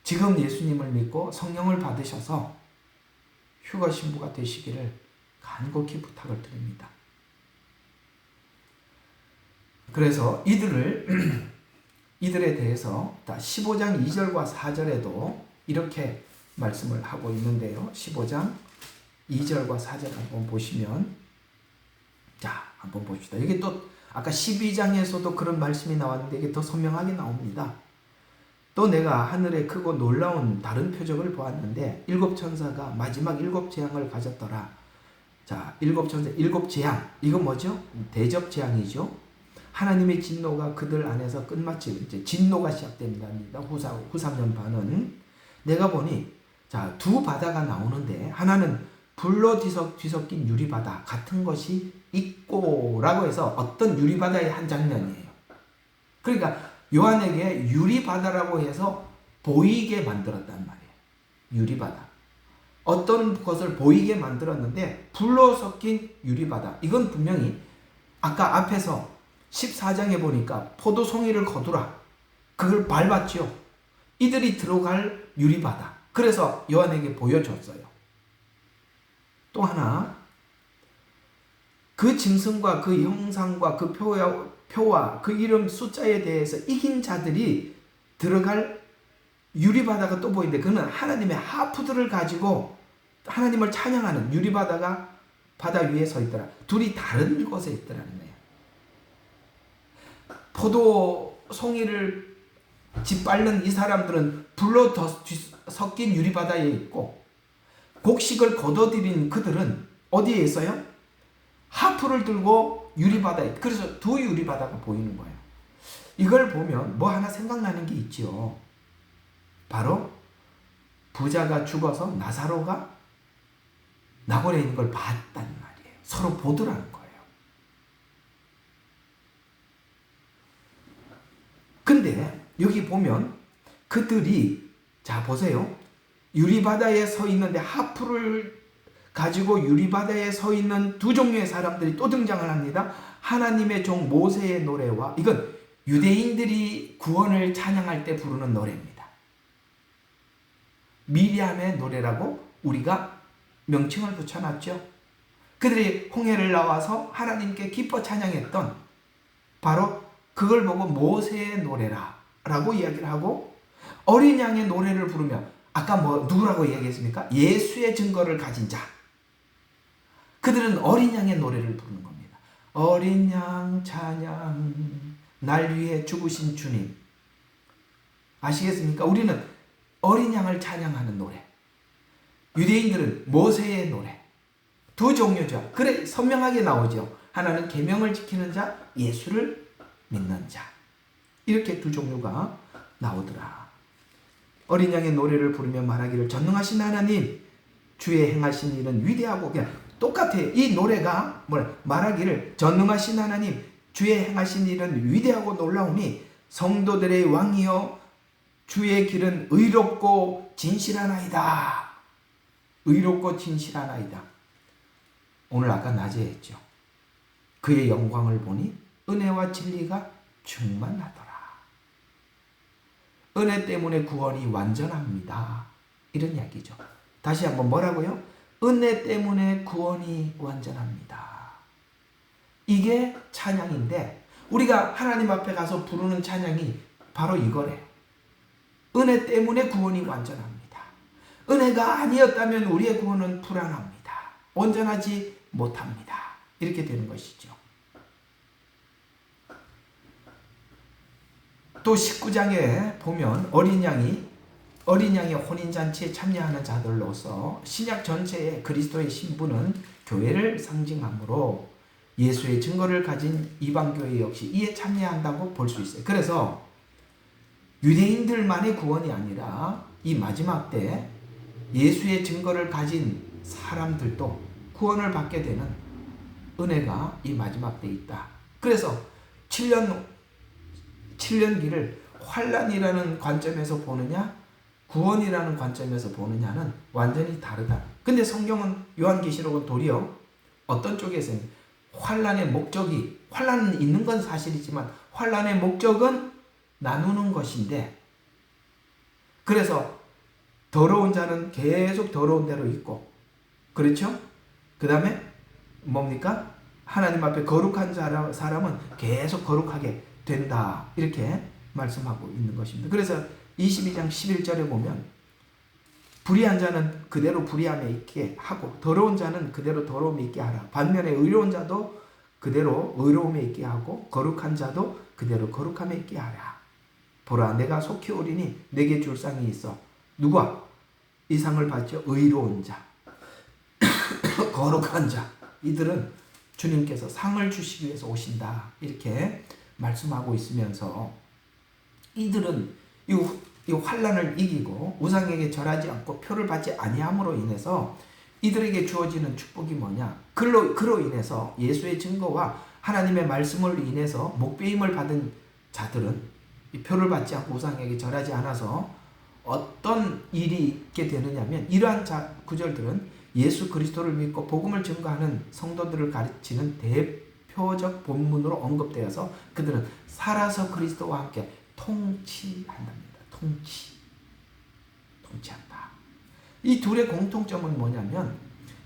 지금 예수님을 믿고 성령을 받으셔서 휴거 신부가 되시기를 간곡히 부탁을 드립니다. 그래서 이들에 대해서 15장 2절과 4절에도 이렇게 말씀을 하고 있는데요. 15장 2절과 4절 한번 보시면, 자, 한번 봅시다. 이게 또 아까 12장에서도 그런 말씀이 나왔는데 이게 더 선명하게 나옵니다. 또 내가 하늘에 크고 놀라운 다른 표적을 보았는데 일곱 천사가 마지막 일곱 재앙을 가졌더라. 자, 일곱 천사, 일곱 재앙. 이건 뭐죠? 대접 재앙이죠. 하나님의 진노가 그들 안에서 끝마치고 이제 진노가 시작됩니다. 후 3년 반은 내가 보니 자, 두 바다가 나오는데 하나는 불로 뒤섞인 유리바다 같은 것이 있고라고 해서 어떤 유리바다의 한 장면이에요. 그러니까 요한에게 유리바다라고 해서 보이게 만들었단 말이에요. 유리바다. 어떤 것을 보이게 만들었는데 불로 섞인 유리바다. 이건 분명히 아까 앞에서 14장에 보니까 포도송이를 거두라. 그걸 밟았죠. 이들이 들어갈 유리바다. 그래서 요한에게 보여줬어요. 또 하나, 그 짐승과 그 형상과 그 표와 그 이름 숫자에 대해서 이긴 자들이 들어갈 유리바다가 또 보이는데 그는 하나님의 하프들을 가지고 하나님을 찬양하는 유리바다가 바다 위에 서 있더라. 둘이 다른 곳에 있더라는 거예요. 포도송이를 짓밟는 이 사람들은 불로 섞인 유리바다에 있고 곡식을 거둬들인 그들은 어디에 있어요? 하프를 들고 유리바다에. 그래서 두 유리바다가 보이는 거예요. 이걸 보면 뭐 하나 생각나는 게 있죠. 바로 부자가 죽어서 나사로가 나골에 있는 걸 봤단 말이에요. 서로 보더라는 거예요. 근데 여기 보면 그들이, 자 보세요. 유리바다에 서 있는데 하프를 가지고 유리바다에 서 있는 두 종류의 사람들이 또 등장을 합니다. 하나님의 종 모세의 노래와, 이건 유대인들이 구원을 찬양할 때 부르는 노래입니다. 미리암의 노래라고 우리가 명칭을 붙여놨죠. 그들이 홍해를 나와서 하나님께 기뻐 찬양했던 바로 그걸 보고 모세의 노래라고 이야기를 하고, 어린 양의 노래를 부르며 아까 누구라고 이야기했습니까? 예수의 증거를 가진 자. 그들은 어린 양의 노래를 부르는 겁니다. 어린 양 찬양, 날 위해 죽으신 주님. 아시겠습니까? 우리는 어린 양을 찬양하는 노래. 유대인들은 모세의 노래. 두 종류죠. 그래 선명하게 나오죠. 하나는 계명을 지키는 자, 예수를 믿는 자. 이렇게 두 종류가 나오더라. 어린 양의 노래를 부르며 말하기를 전능하신 하나님, 주의 행하신 일은 위대하고, 그냥 똑같아요. 이 노래가 말하기를 전능하신 하나님, 주의 행하신 일은 위대하고 놀라우니 성도들의 왕이여 주의 길은 의롭고 진실하나이다. 의롭고 진실하나이다. 오늘 아까 낮에 했죠. 그의 영광을 보니 은혜와 진리가 충만하더라. 은혜 때문에 구원이 완전합니다. 이런 이야기죠. 다시 한번 뭐라고요? 은혜 때문에 구원이 완전합니다. 이게 찬양인데 우리가 하나님 앞에 가서 부르는 찬양이 바로 이거래요. 은혜 때문에 구원이 완전합니다. 은혜가 아니었다면 우리의 구원은 불안합니다. 온전하지 못합니다. 이렇게 되는 것이죠. 또 19장에 보면 어린 양의 혼인잔치에 참여하는 자들로서 신약 전체의 그리스도의 신부는 교회를 상징하므로 예수의 증거를 가진 이방교회 역시 이에 참여한다고 볼 수 있어요. 그래서 유대인들만의 구원이 아니라 이 마지막 때 예수의 증거를 가진 사람들도 구원을 받게 되는 은혜가 이 마지막 때 있다. 그래서 7년기를 환난이라는 관점에서 보느냐 구원이라는 관점에서 보느냐는 완전히 다르다. 근데 성경은 요한계시록은 도리어 어떤 쪽에서는 환난의 목적이 환난은 있는 건 사실이지만 환난의 목적은 나누는 것인데, 그래서 더러운 자는 계속 더러운 대로 있고, 그렇죠? 그 다음에 뭡니까? 하나님 앞에 거룩한 사람은 계속 거룩하게 된다, 이렇게 말씀하고 있는 것입니다. 그래서 22장 11절에 보면 불의한 자는 그대로 불의함에 있게 하고 더러운 자는 그대로 더러움에 있게 하라. 반면에 의로운 자도 그대로 의로움에 있게 하고 거룩한 자도 그대로 거룩함에 있게 하라. 보라, 내가 속히 오리니 내게 줄 상이 있어. 누가 이 상을 받죠? 의로운 자, 거룩한 자. 이들은 주님께서 상을 주시기 위해서 오신다, 이렇게 말씀하고 있으면서 이들은 이 환난을 이기고 우상에게 절하지 않고 표를 받지 아니함으로 인해서 이들에게 주어지는 축복이 뭐냐? 그로 인해서 예수의 증거와 하나님의 말씀을 인해서 목배임을 받은 자들은 이 표를 받지 않고 우상에게 절하지 않아서 어떤 일이 있게 되느냐면, 이러한 구절들은 예수 그리스도를 믿고 복음을 증거하는 성도들을 가르치는 대표적 본문으로 언급되어서 그들은 살아서 그리스도와 함께 통치한답니다. 통치한다. 이 둘의 공통점은 뭐냐면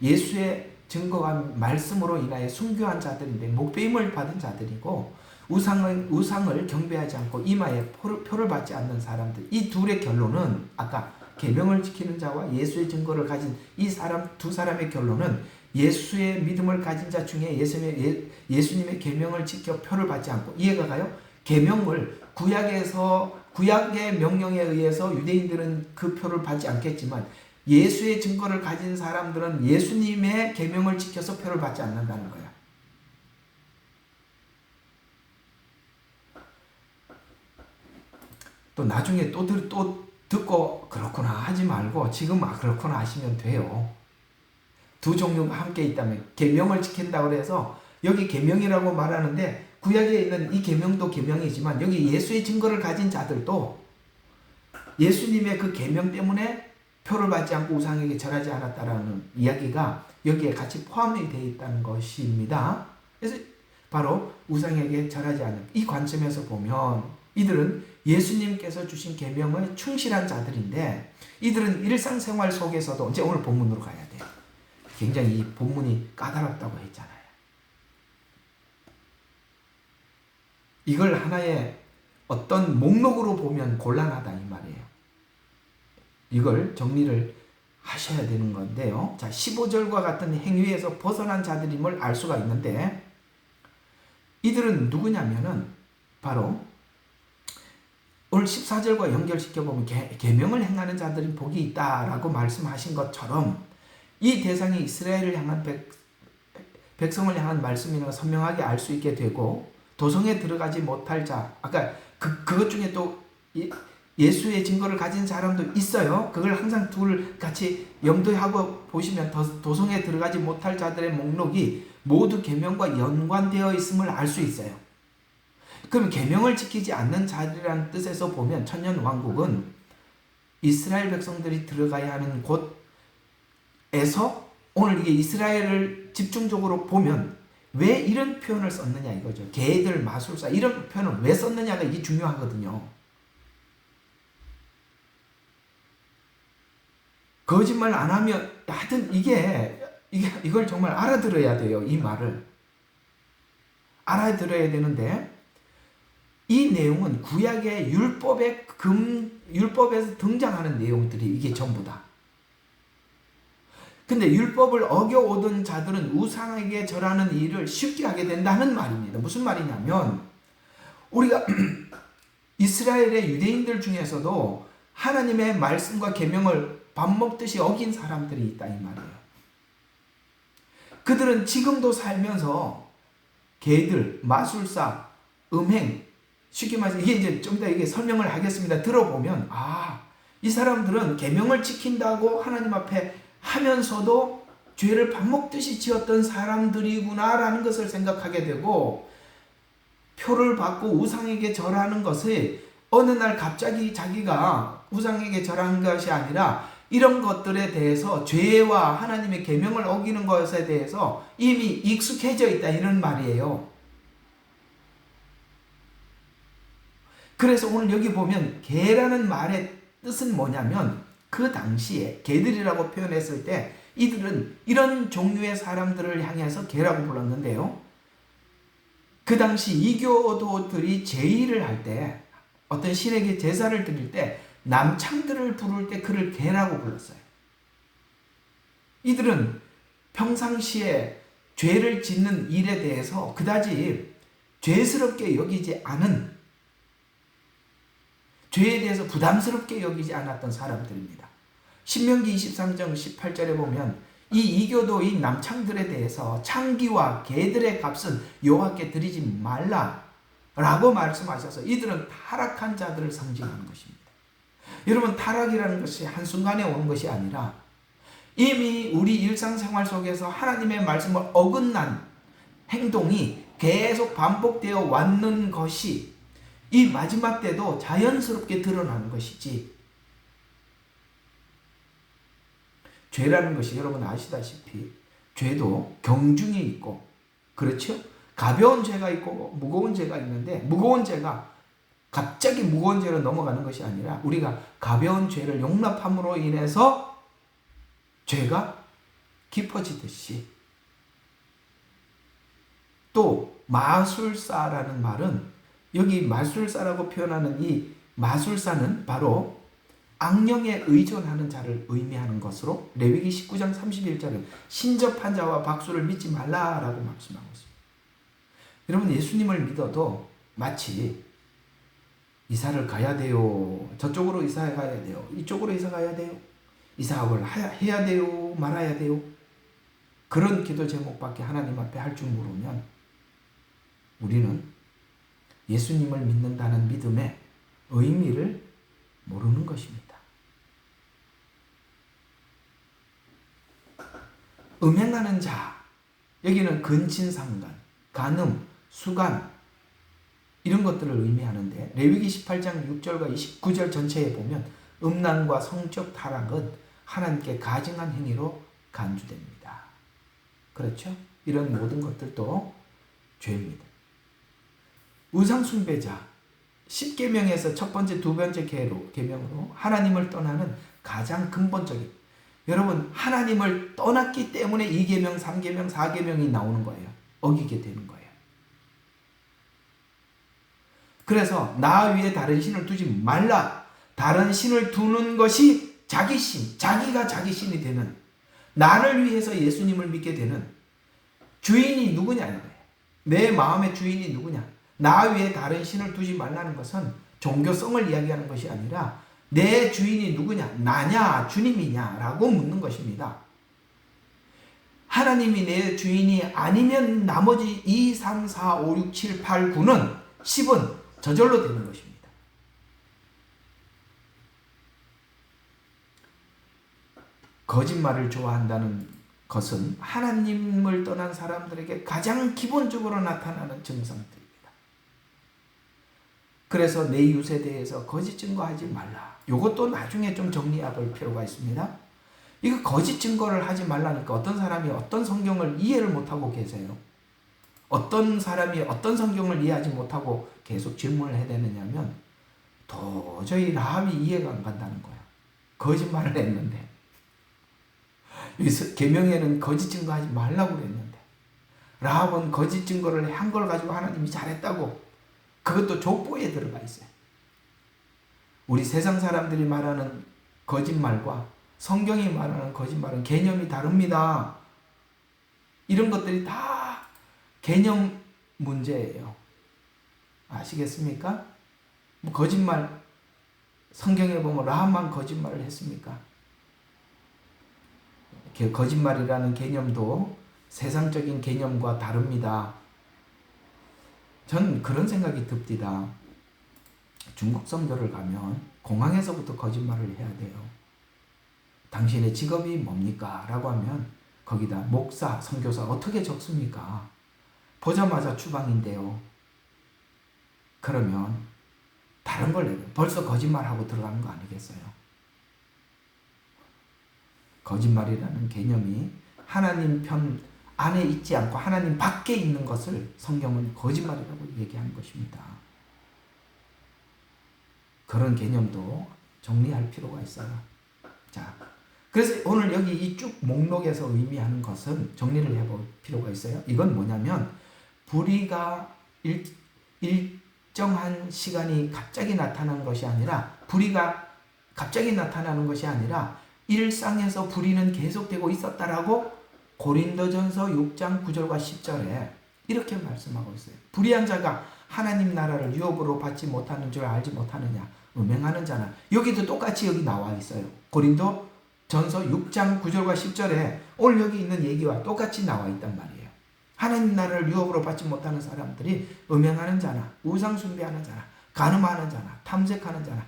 예수의 증거와 말씀으로 인하여 순교한 자들인데 목배임을 받은 자들이고 우상을 경배하지 않고 이마에 표를 받지 않는 사람들. 이 둘의 결론은 아까 계명을 지키는 자와 예수의 증거를 가진 이 두 사람의 결론은 예수의 믿음을 가진 자 중에 예수님의 계명을 지켜 표를 받지 않고, 이해가 가요? 계명을 구약의 명령에 의해서 유대인들은 그 표를 받지 않겠지만 예수의 증거를 가진 사람들은 예수님의 계명을 지켜서 표를 받지 않는다는 거야. 또 나중에 또 듣고 그렇구나 하지 말고 지금 그렇구나 하시면 돼요. 두 종류가 함께 있다면 계명을 지킨다고 해서 여기 계명이라고 말하는데 구약에 있는 이 계명도 계명이지만 여기 예수의 증거를 가진 자들도 예수님의 그 계명 때문에 표를 받지 않고 우상에게 절하지 않았다라는 이야기가 여기에 같이 포함이 되어 있다는 것입니다. 그래서 바로 우상에게 절하지 않는 이 관점에서 보면 이들은 예수님께서 주신 계명에 충실한 자들인데, 이들은 일상생활 속에서도, 이제 오늘 본문으로 가야 돼요. 굉장히 이 본문이 까다롭다고 했잖아요. 이걸 하나의 어떤 목록으로 보면 곤란하다 이 말이에요. 이걸 정리를 하셔야 되는 건데요. 자, 15절과 같은 행위에서 벗어난 자들임을 알 수가 있는데, 이들은 누구냐면은 바로 오늘 14절과 연결시켜보면 계명을 행하는 자들이 복이 있다라고 말씀하신 것처럼 이 대상이 이스라엘을 향한 백성을 향한 말씀이라는 걸 선명하게 알 수 있게 되고, 도성에 들어가지 못할 자, 아까 그것 중에 또 예수의 증거를 가진 사람도 있어요. 그걸 항상 둘 같이 염두하고 보시면 도성에 들어가지 못할 자들의 목록이 모두 계명과 연관되어 있음을 알 수 있어요. 그럼 계명을 지키지 않는 자들이라는 뜻에서 보면 천년 왕국은 이스라엘 백성들이 들어가야 하는 곳에서 오늘 이게 이스라엘을 집중적으로 보면 왜 이런 표현을 썼느냐 이거죠. 개들, 마술사 이런 표현을 왜 썼느냐가 이게 중요하거든요. 거짓말 안 하면 하여튼 이걸 정말 알아들어야 돼요. 이 말을 알아들어야 되는데, 이 내용은 구약의 율법에서 등장하는 내용들이 이게 전부다. 근데 율법을 어겨오던 자들은 우상에게 절하는 일을 쉽게 하게 된다는 말입니다. 무슨 말이냐면 우리가 이스라엘의 유대인들 중에서도 하나님의 말씀과 계명을 밥 먹듯이 어긴 사람들이 있다 이 말이에요. 그들은 지금도 살면서 개들, 마술사, 음행, 쉽게 말해서 이게 이제 좀 더 이게 설명을 하겠습니다. 들어보면 이 사람들은 계명을 지킨다고 하나님 앞에 하면서도 죄를 밥 먹듯이 지었던 사람들이구나라는 것을 생각하게 되고, 표를 받고 우상에게 절하는 것이 어느 날 갑자기 자기가 우상에게 절하는 것이 아니라 이런 것들에 대해서 죄와 하나님의 계명을 어기는 것에 대해서 이미 익숙해져 있다 이런 말이에요. 그래서 오늘 여기 보면 개라는 말의 뜻은 뭐냐면 그 당시에 개들이라고 표현했을 때 이들은 이런 종류의 사람들을 향해서 개라고 불렀는데요. 그 당시 이교도들이 제의를 할 때 어떤 신에게 제사를 드릴 때 남창들을 부를 때 그를 개라고 불렀어요. 이들은 평상시에 죄를 짓는 일에 대해서 그다지 죄스럽게 여기지 않은, 죄에 대해서 부담스럽게 여기지 않았던 사람들입니다. 신명기 23장 18절에 보면 이 이교도인 남창들에 대해서 창기와 개들의 값은 여호와께 드리지 말라라고 말씀하셔서 이들은 타락한 자들을 상징하는 것입니다. 여러분, 타락이라는 것이 한순간에 오는 것이 아니라 이미 우리 일상생활 속에서 하나님의 말씀을 어긋난 행동이 계속 반복되어 왔는 것이 이 마지막 때도 자연스럽게 드러나는 것이지, 죄라는 것이 여러분 아시다시피 죄도 경중이 있고, 그렇죠? 가벼운 죄가 있고 무거운 죄가 있는데, 무거운 죄가 갑자기 무거운 죄로 넘어가는 것이 아니라 우리가 가벼운 죄를 용납함으로 인해서 죄가 깊어지듯이, 또 마술사라는 말은, 여기 마술사라고 표현하는 이 마술사는 바로 악령에 의존하는 자를 의미하는 것으로 레위기 19장 31절에 신접한 자와 박수를 믿지 말라라고 말씀하고 있습니다. 여러분, 예수님을 믿어도 마치 이사를 가야 돼요, 저쪽으로 이사 가야 돼요, 이쪽으로 이사 가야 돼요, 이사학을 해야 돼요, 말아야 돼요, 그런 기도 제목밖에 하나님 앞에 할 줄 모르면 우리는 예수님을 믿는다는 믿음의 의미를 모르는 것입니다. 음행하는 자, 여기는 근친상간, 간음, 수간 이런 것들을 의미하는데, 레위기 18장 6절과 29절 전체에 보면 음란과 성적 타락은 하나님께 가증한 행위로 간주됩니다. 그렇죠? 이런 모든 것들도 죄입니다. 우상숭배자, 10계명에서 첫 번째, 두 번째 계명으로 하나님을 떠나는 가장 근본적인, 여러분, 하나님을 떠났기 때문에 2계명, 3계명, 4계명이 나오는 거예요. 어기게 되는 거예요. 그래서 나 위에 다른 신을 두지 말라. 다른 신을 두는 것이 자기 신, 자기가 자기 신이 되는, 나를 위해서 예수님을 믿게 되는 주인이 누구냐는 거예요. 내 마음의 주인이 누구냐. 나 위에 다른 신을 두지 말라는 것은 종교성을 이야기하는 것이 아니라 내 주인이 누구냐, 나냐 주님이냐 라고 묻는 것입니다. 하나님이 내 주인이 아니면 나머지 2, 3, 4, 5, 6, 7, 8, 9는 10은 저절로 되는 것입니다. 거짓말을 좋아한다는 것은 하나님을 떠난 사람들에게 가장 기본적으로 나타나는 증상들입니다. 그래서 내 이웃에 대해서 거짓 증거하지 말라. 이것도 나중에 좀 정리해 볼 필요가 있습니다. 이거 거짓 증거를 하지 말라니까 어떤 사람이 어떤 성경을 이해를 못하고 계세요. 어떤 사람이 어떤 성경을 이해하지 못하고 계속 질문을 해대느냐면 도저히 라합이 이해가 안 간다는 거야. 거짓말을 했는데. 계명에는 거짓 증거하지 말라고 그랬는데 라합은 거짓 증거를 한 걸 가지고 하나님이 잘했다고, 그것도 족보에 들어가 있어요. 우리 세상 사람들이 말하는 거짓말과 성경이 말하는 거짓말은 개념이 다릅니다. 이런 것들이 다 개념 문제예요. 아시겠습니까? 뭐 거짓말, 성경에 보면 라합만 거짓말을 했습니까? 거짓말이라는 개념도 세상적인 개념과 다릅니다. 전 그런 생각이 듭니다. 중국 선교를 가면 공항에서부터 거짓말을 해야 돼요. 당신의 직업이 뭡니까? 라고 하면 거기다 목사, 선교사 어떻게 적습니까? 보자마자 추방인데요. 그러면 다른 걸 내요. 벌써 거짓말하고 들어가는 거 아니겠어요? 거짓말이라는 개념이 하나님 편 안에 있지 않고 하나님 밖에 있는 것을 성경은 거짓말이라고 얘기하는 것입니다. 그런 개념도 정리할 필요가 있어요. 자, 그래서 오늘 여기 이 쭉 목록에서 의미하는 것은 정리를 해볼 필요가 있어요. 이건 뭐냐면 불의가 일정한 시간이 갑자기 나타나는 것이 아니라 불의가 갑자기 나타나는 것이 아니라 일상에서 불의는 계속되고 있었다라고 고린도전서 6장 9절과 10절에 이렇게 말씀하고 있어요. 불의한 자가 하나님 나라를 유업으로 받지 못하는 줄 알지 못하느냐. 음행하는 자나. 여기도 똑같이 여기 나와 있어요. 고린도전서 6장 9절과 10절에 오늘 여기 있는 얘기와 똑같이 나와 있단 말이에요. 하나님 나라를 유업으로 받지 못하는 사람들이 음행하는 자나 우상 숭배하는 자나 간음하는 자나 탐색하는 자나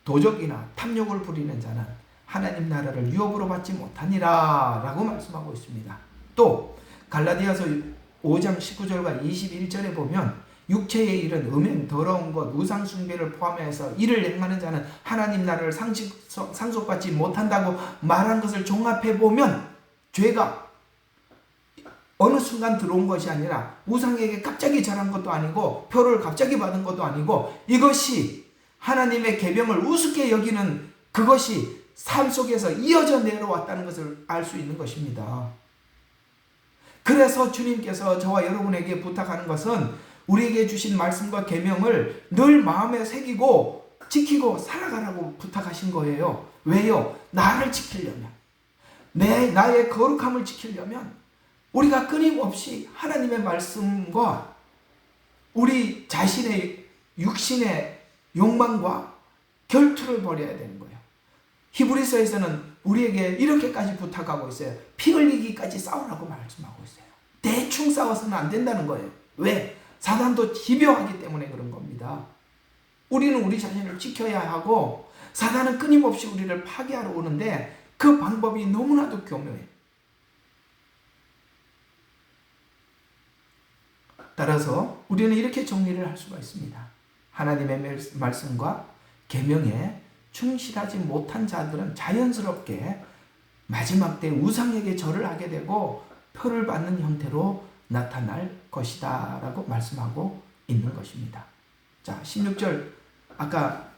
도적이나 탐욕을 부리는 자는 하나님 나라를 유업으로 받지 못하니라 라고 말씀하고 있습니다. 또 갈라디아서 5장 19절과 21절에 보면 육체의 일은 음행, 더러운 것, 우상 숭배를 포함해서 이를 행하는 자는 하나님 나라를 상속받지 못한다고 말한 것을 종합해 보면 죄가 어느 순간 들어온 것이 아니라 우상에게 갑자기 절한 것도 아니고 표를 갑자기 받은 것도 아니고 이것이 하나님의 계명을 우습게 여기는 그것이 삶 속에서 이어져 내려왔다는 것을 알 수 있는 것입니다. 그래서 주님께서 저와 여러분에게 부탁하는 것은 우리에게 주신 말씀과 계명을 늘 마음에 새기고 지키고 살아가라고 부탁하신 거예요. 왜요? 나를 지키려면, 나의 거룩함을 지키려면 우리가 끊임없이 하나님의 말씀과 우리 자신의 육신의 욕망과 결투를 벌여야 되는 거예요. 히브리서에서는 우리에게 이렇게까지 부탁하고 있어요. 피 흘리기까지 싸우라고 말씀하고 있어요. 대충 싸워서는 안 된다는 거예요. 왜? 사단도 집요하기 때문에 그런 겁니다. 우리는 우리 자신을 지켜야 하고 사단은 끊임없이 우리를 파괴하러 오는데 그 방법이 너무나도 교묘해요. 따라서 우리는 이렇게 정리를 할 수가 있습니다. 하나님의 말씀과 계명에 충실하지 못한 자들은 자연스럽게 마지막 때 우상에게 절을 하게 되고 표를 받는 형태로 나타날 것이다 라고 말씀하고 있는 것입니다. 자, 16절 아까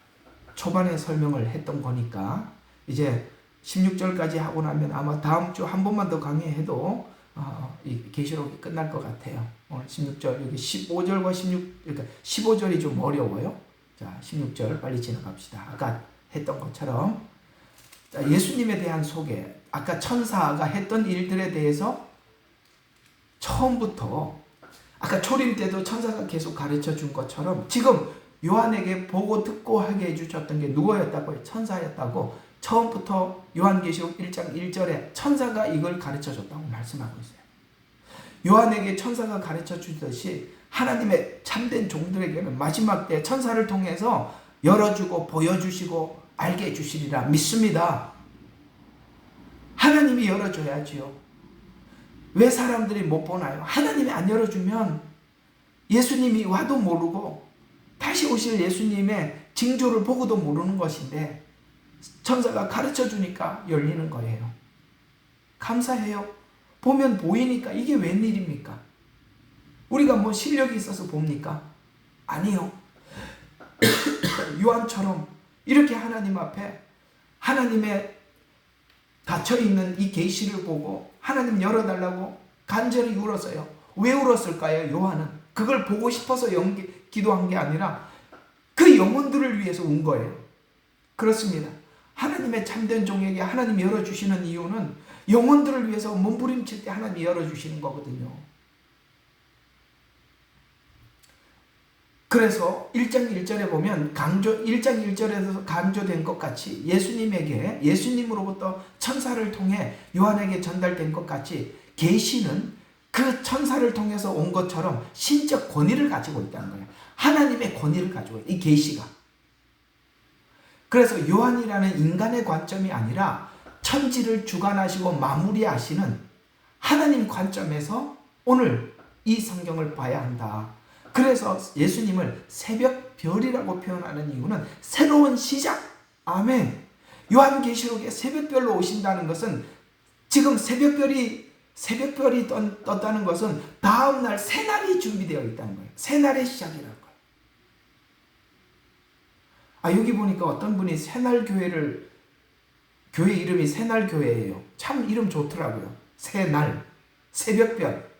초반에 설명을 했던 거니까 이제 16절까지 하고 나면 아마 다음 주 한 번만 더 강의해도 이 계시록이 끝날 것 같아요. 오늘 16절 여기 15절과 16 그러니까 15절이 좀 어려워요. 자, 16절 빨리 지나갑시다. 아까 했던 것처럼 자, 예수님에 대한 소개, 아까 천사가 했던 일들에 대해서 처음부터 아까 초림 때도 천사가 계속 가르쳐 준 것처럼 지금 요한에게 보고 듣고 하게 해주셨던 게 누구였다고요? 천사였다고 처음부터 요한계시록 1장 1절에 천사가 이걸 가르쳐 줬다고 말씀하고 있어요. 요한에게 천사가 가르쳐 주듯이 하나님의 참된 종들에게는 마지막 때 천사를 통해서 열어주고 보여주시고 알게 해주시리라 믿습니다. 하나님이 열어줘야지요. 왜 사람들이 못 보나요? 하나님이 안 열어주면 예수님이 와도 모르고 다시 오실 예수님의 징조를 보고도 모르는 것인데 천사가 가르쳐 주니까 열리는 거예요. 감사해요. 보면 보이니까 이게 웬일입니까? 우리가 뭐 실력이 있어서 봅니까? 아니요. 요한처럼 이렇게 하나님 앞에 하나님의 닫혀있는 이 계시를 보고 하나님 열어달라고 간절히 울었어요. 왜 울었을까요? 요한은 그걸 보고 싶어서 기도한 게 아니라 그 영혼들을 위해서 운 거예요. 그렇습니다. 하나님의 참된 종에게 하나님이 열어주시는 이유는 영혼들을 위해서 몸부림칠 때 하나님이 열어주시는 거거든요. 그래서 1장 1절에 보면 1장 1절에서 강조된 것 같이 예수님으로부터 천사를 통해 요한에게 전달된 것 같이 계시는 그 천사를 통해서 온 것처럼 신적 권위를 가지고 있다는 거예요. 하나님의 권위를 가지고 있어요. 이 계시가. 그래서 요한이라는 인간의 관점이 아니라 천지를 주관하시고 마무리하시는 하나님 관점에서 오늘 이 성경을 봐야 한다. 그래서 예수님을 새벽별이라고 표현하는 이유는 새로운 시작. 아멘. 요한계시록에 새벽별로 오신다는 것은 지금 새벽별이 떴다는 것은 다음날 새날이 준비되어 있다는 거예요. 새날의 시작이라는 거예요. 여기 보니까 어떤 분이 새날교회를, 교회 이름이 새날교회예요. 참 이름 좋더라고요. 새날, 새벽별.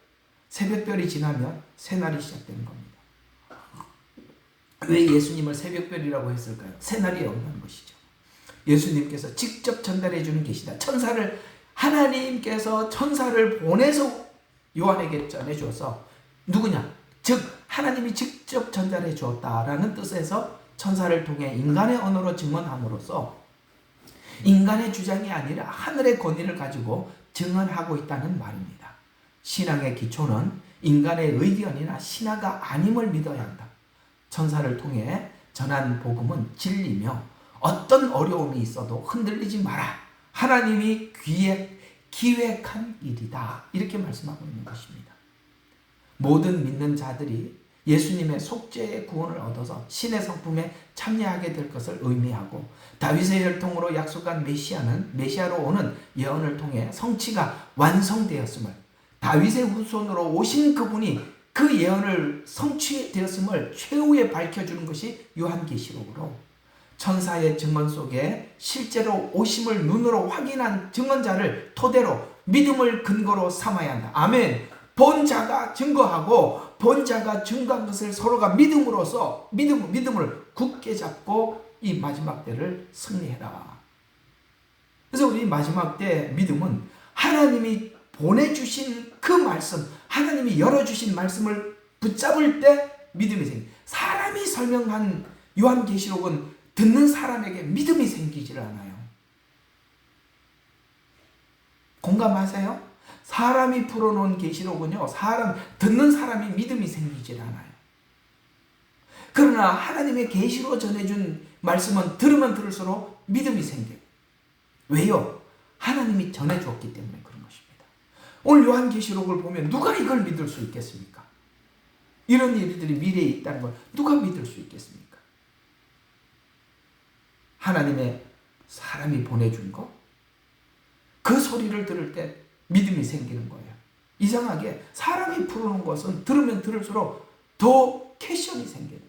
새벽별이 지나면 새날이 시작되는 겁니다. 왜 예수님을 새벽별이라고 했을까요? 새날이 없는 것이죠. 예수님께서 직접 전달해 주는 계시다. 하나님께서 천사를 보내서 요한에게 전해 주어서, 누구냐? 즉 하나님이 직접 전달해 주었다라는 뜻에서 천사를 통해 인간의 언어로 증언함으로써 인간의 주장이 아니라 하늘의 권위를 가지고 증언하고 있다는 말입니다. 신앙의 기초는 인간의 의견이나 신화가 아님을 믿어야 한다. 천사를 통해 전한 복음은 진리며 어떤 어려움이 있어도 흔들리지 마라. 하나님이 기획한 일이다. 이렇게 말씀하고 있는 것입니다. 모든 믿는 자들이 예수님의 속죄의 구원을 얻어서 신의 성품에 참여하게 될 것을 의미하고, 다윗의 혈통으로 약속한 메시아로 오는 예언을 통해 성취가 완성되었음을, 다윗의 후손으로 오신 그분이 그 예언을 성취되었음을 최후에 밝혀주는 것이 요한계시록으로, 천사의 증언 속에 실제로 오심을 눈으로 확인한 증언자를 토대로 믿음을 근거로 삼아야 한다. 아멘. 본 자가 증거하고 본 자가 증거한 것을 서로가 믿음으로써 믿음을 굳게 잡고 이 마지막 때를 승리해라. 그래서 우리 마지막 때 믿음은 하나님이 보내주신 그 말씀, 하나님이 열어주신 말씀을 붙잡을 때 믿음이 생깁니다. 사람이 설명한 요한계시록은 듣는 사람에게 믿음이 생기질 않아요. 공감하세요? 사람이 풀어놓은 계시록은요, 듣는 사람이 믿음이 생기질 않아요. 그러나 하나님의 계시로 전해준 말씀은 들으면 들을수록 믿음이 생겨요. 왜요? 하나님이 전해주었기 때문에 그런 것입니다. 오늘 요한계시록을 보면 누가 이걸 믿을 수 있겠습니까? 이런 일들이 미래에 있다는 걸 누가 믿을 수 있겠습니까? 하나님의 사람이 보내준 거? 그 소리를 들을 때 믿음이 생기는 거예요. 이상하게 사람이 풀어놓은 것은 들으면 들을수록 더 캐션이 생겨요.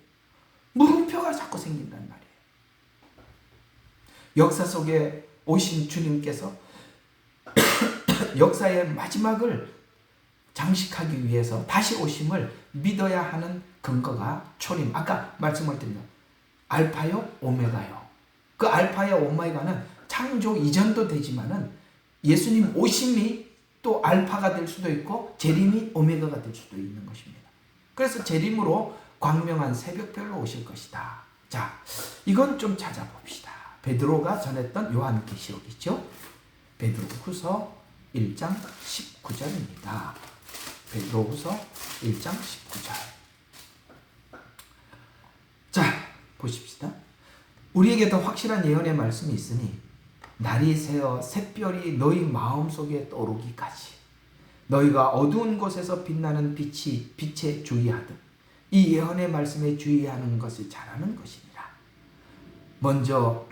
물음표가 자꾸 생긴단 말이에요. 역사 속에 오신 주님께서 역사의 마지막을 장식하기 위해서 다시 오심을 믿어야 하는 근거가 초림. 아까 말씀을 드린 알파요, 오메가요. 그 알파요, 오메가는 창조 이전도 되지만은 예수님 오심이 또 알파가 될 수도 있고 재림이 오메가가 될 수도 있는 것입니다. 그래서 재림으로 광명한 새벽별로 오실 것이다. 자, 이건 좀 찾아봅시다. 베드로가 전했던 요한계시록이죠. 베드로후서 1장 19절입니다. 베드로후서 1장 19절. 자, 보십시다. 우리에게 더 확실한 예언의 말씀이 있으니 날이 새어 샛별이 너희 마음속에 떠오르기까지 너희가 어두운 곳에서 빛나는 빛에 주의하듯 이 예언의 말씀에 주의하는 것을 잘하는 것이니라. 먼저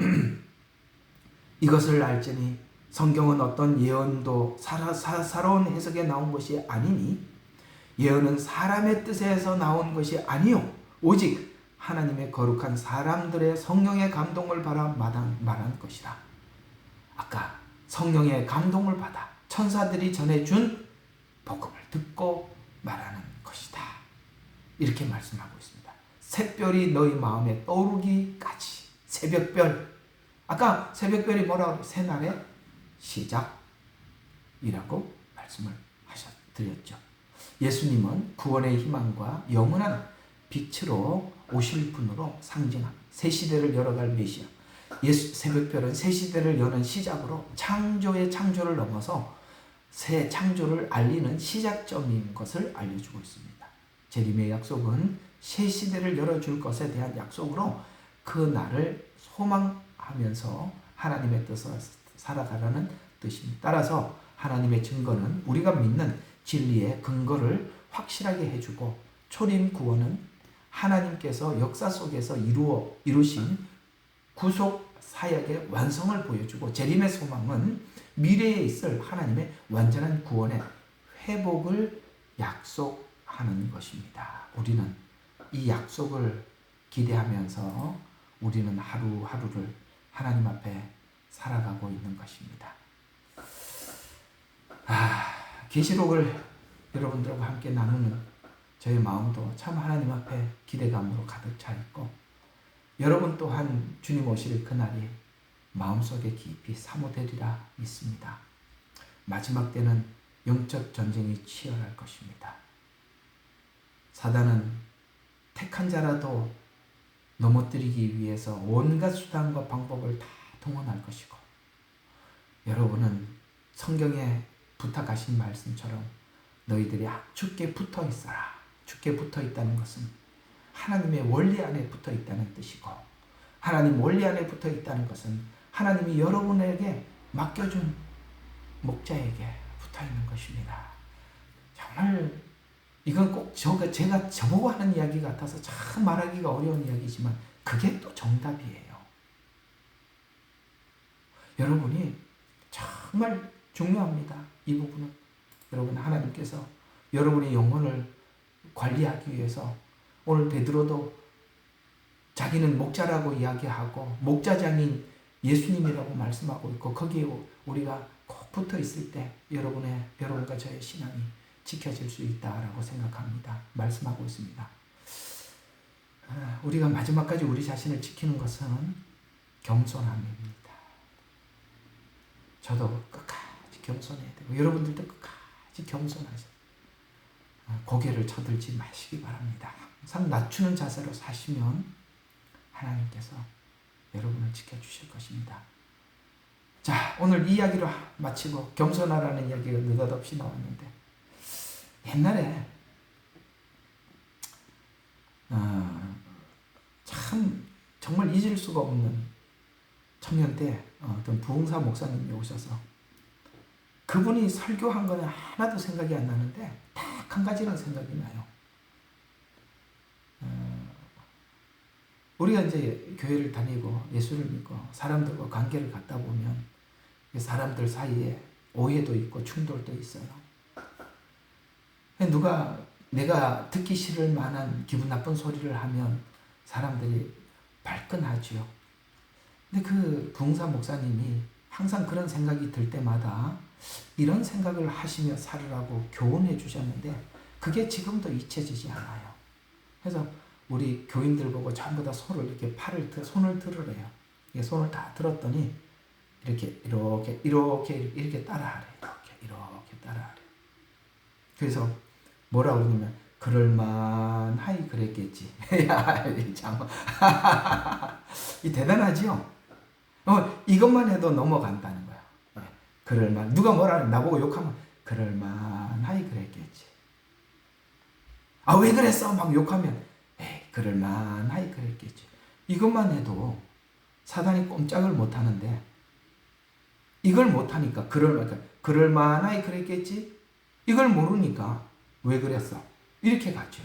이것을 알지니 성경은 어떤 예언도 사로운 해석에 나온 것이 아니니 예언은 사람의 뜻에서 나온 것이 아니요 오직 하나님의 거룩한 사람들의 성령의 감동을 받아 말한 것이라. 아까 성령의 감동을 받아 천사들이 전해준 복음을 듣고 말하는 것이다. 이렇게 말씀하고 있습니다. 샛별이 너희 마음에 떠오르기까지. 새벽별. 아까 새벽별이 뭐라고 그래요? 새날의 시작이라고 말씀을 드렸죠. 예수님은 구원의 희망과 영원한 빛으로 오실 분으로 상징합니다. 새 시대를 열어갈 메시아. 새벽별은 새 시대를 여는 시작으로 창조의 창조를 넘어서 새 창조를 알리는 시작점인 것을 알려주고 있습니다. 재림의 약속은 새 시대를 열어줄 것에 대한 약속으로 그 날을 소망하면서 하나님의 뜻을 살아가라는 뜻입니다. 따라서 하나님의 증거는 우리가 믿는 진리의 근거를 확실하게 해주고, 초림 구원은 하나님께서 역사 속에서 이루신 구속 사역의 완성을 보여주고, 재림의 소망은 미래에 있을 하나님의 완전한 구원의 회복을 약속하는 것입니다. 우리는 이 약속을 기대하면서 우리는 하루하루를 하나님 앞에 살아가고 있는 것입니다. 계시록을 여러분들과 함께 나누는 저의 마음도 참 하나님 앞에 기대감으로 가득 차 있고, 여러분 또한 주님 오실 그날이 마음속에 깊이 사모되리라 믿습니다. 마지막 때는 영적 전쟁이 치열할 것입니다. 사단은 택한 자라도 넘어뜨리기 위해서 온갖 수단과 방법을 다 동원할 것이고, 여러분은 성경에 부탁하신 말씀처럼 너희들이 주께 붙어 있어라. 주께 붙어 있다는 것은 하나님의 원리 안에 붙어 있다는 뜻이고, 하나님 원리 안에 붙어 있다는 것은 하나님이 여러분에게 맡겨준 목자에게 붙어 있는 것입니다. 정말 이건 꼭 제가 저보고 하는 이야기 같아서 참 말하기가 어려운 이야기지만 그게 또 정답이에요. 여러분이 정말 중요합니다. 이 부분은 여러분, 하나님께서 여러분의 영혼을 관리하기 위해서, 오늘 베드로도 자기는 목자라고 이야기하고 목자장인 예수님이라고 말씀하고 있고, 거기에 우리가 꼭 붙어 있을 때 여러분과 저의 신앙이 지켜질 수 있다라고 생각합니다. 말씀하고 있습니다. 우리가 마지막까지 우리 자신을 지키는 것은 겸손함입니다. 저도 끝까지 겸손해야 되고, 여러분들도 끝까지 겸손하세요. 고개를 쳐들지 마시기 바랍니다. 항상 낮추는 자세로 사시면 하나님께서 여러분을 지켜주실 것입니다. 자, 오늘 이 이야기로 마치고 겸손하라는 이야기가 느닷없이 나왔는데, 옛날에 참 정말 잊을 수가 없는 청년 때 어떤 부흥사 목사님이 오셔서, 그분이 설교한 거는 하나도 생각이 안 나는데 딱 한 가지는 생각이 나요. 우리가 이제 교회를 다니고 예수를 믿고 사람들과 관계를 갖다 보면 사람들 사이에 오해도 있고 충돌도 있어요. 누가 내가 듣기 싫을 만한 기분 나쁜 소리를 하면 사람들이 발끈하죠. 근데 그 부흥사 목사님이 항상 그런 생각이 들 때마다 이런 생각을 하시며 살으라고 교훈해 주셨는데, 그게 지금도 잊혀지지 않아요. 그래서 우리 교인들 보고 전부 다 손을 이렇게 손을 들으래요. 손을 다 들었더니 이렇게 따라하래. 이렇게 따라하래. 그래서 뭐라 그러냐면, 그럴만하이 그랬겠지. 야, 참. 이 대단하지요? 이것만 해도 넘어간다는 거야. 누가 뭐라 나보고 욕하면 그럴만하이 그랬겠지. 왜 그랬어? 막 욕하면 그럴만하이 그랬겠지. 이것만 해도 사단이 꼼짝을 못 하는데, 이걸 못 하니까 그럴만하이 그랬겠지? 이걸 모르니까 왜 그랬어? 이렇게 가죠.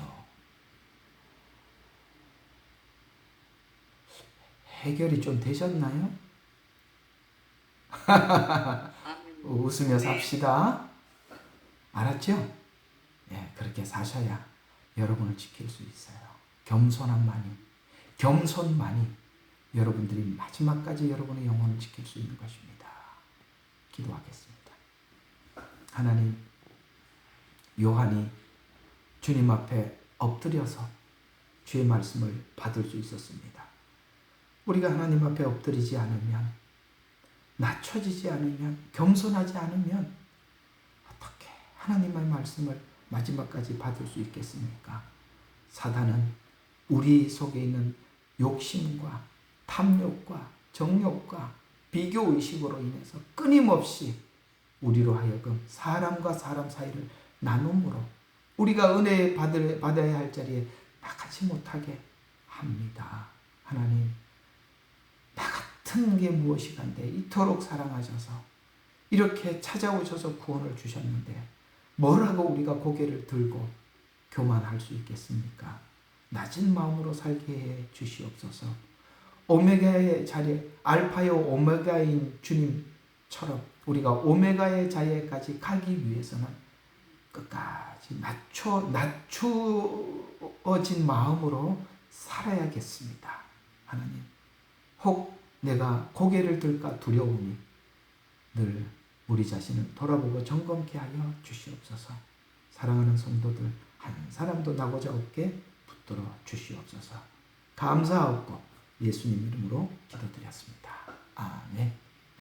해결이 좀 되셨나요? 웃으며 삽시다. 알았죠? 그렇게 사셔야 여러분을 지킬 수 있어요. 겸손만이 여러분들이 마지막까지 여러분의 영혼을 지킬 수 있는 것입니다. 기도하겠습니다. 하나님, 요한이 주님 앞에 엎드려서 주의 말씀을 받을 수 있었습니다. 우리가 하나님 앞에 엎드리지 않으면, 낮춰지지 않으면, 겸손하지 않으면 어떻게 하나님의 말씀을 마지막까지 받을 수 있겠습니까? 사단은 우리 속에 있는 욕심과 탐욕과 정욕과 비교의식으로 인해서 끊임없이 우리로 하여금 사람과 사람 사이를 나눔으로 우리가 은혜 받아야 할 자리에 나가지 못하게 합니다. 하나님, 나 같은 게 무엇이간데 이토록 사랑하셔서 이렇게 찾아오셔서 구원을 주셨는데 뭐라고 우리가 고개를 들고 교만할 수 있겠습니까? 낮은 마음으로 살게 해 주시옵소서. 오메가의 자리에, 알파요 오메가인 주님처럼 우리가 오메가의 자리에까지 가기 위해서는 끝까지 낮추어진 마음으로 살아야겠습니다. 하나님, 혹 내가 고개를 들까 두려우니 늘 우리 자신을 돌아보고 점검케 하여 주시옵소서. 사랑하는 성도들 한 사람도 나고자 없게 붙들어 주시옵소서. 감사하고 예수님 이름으로 기도드렸습니다. 아멘.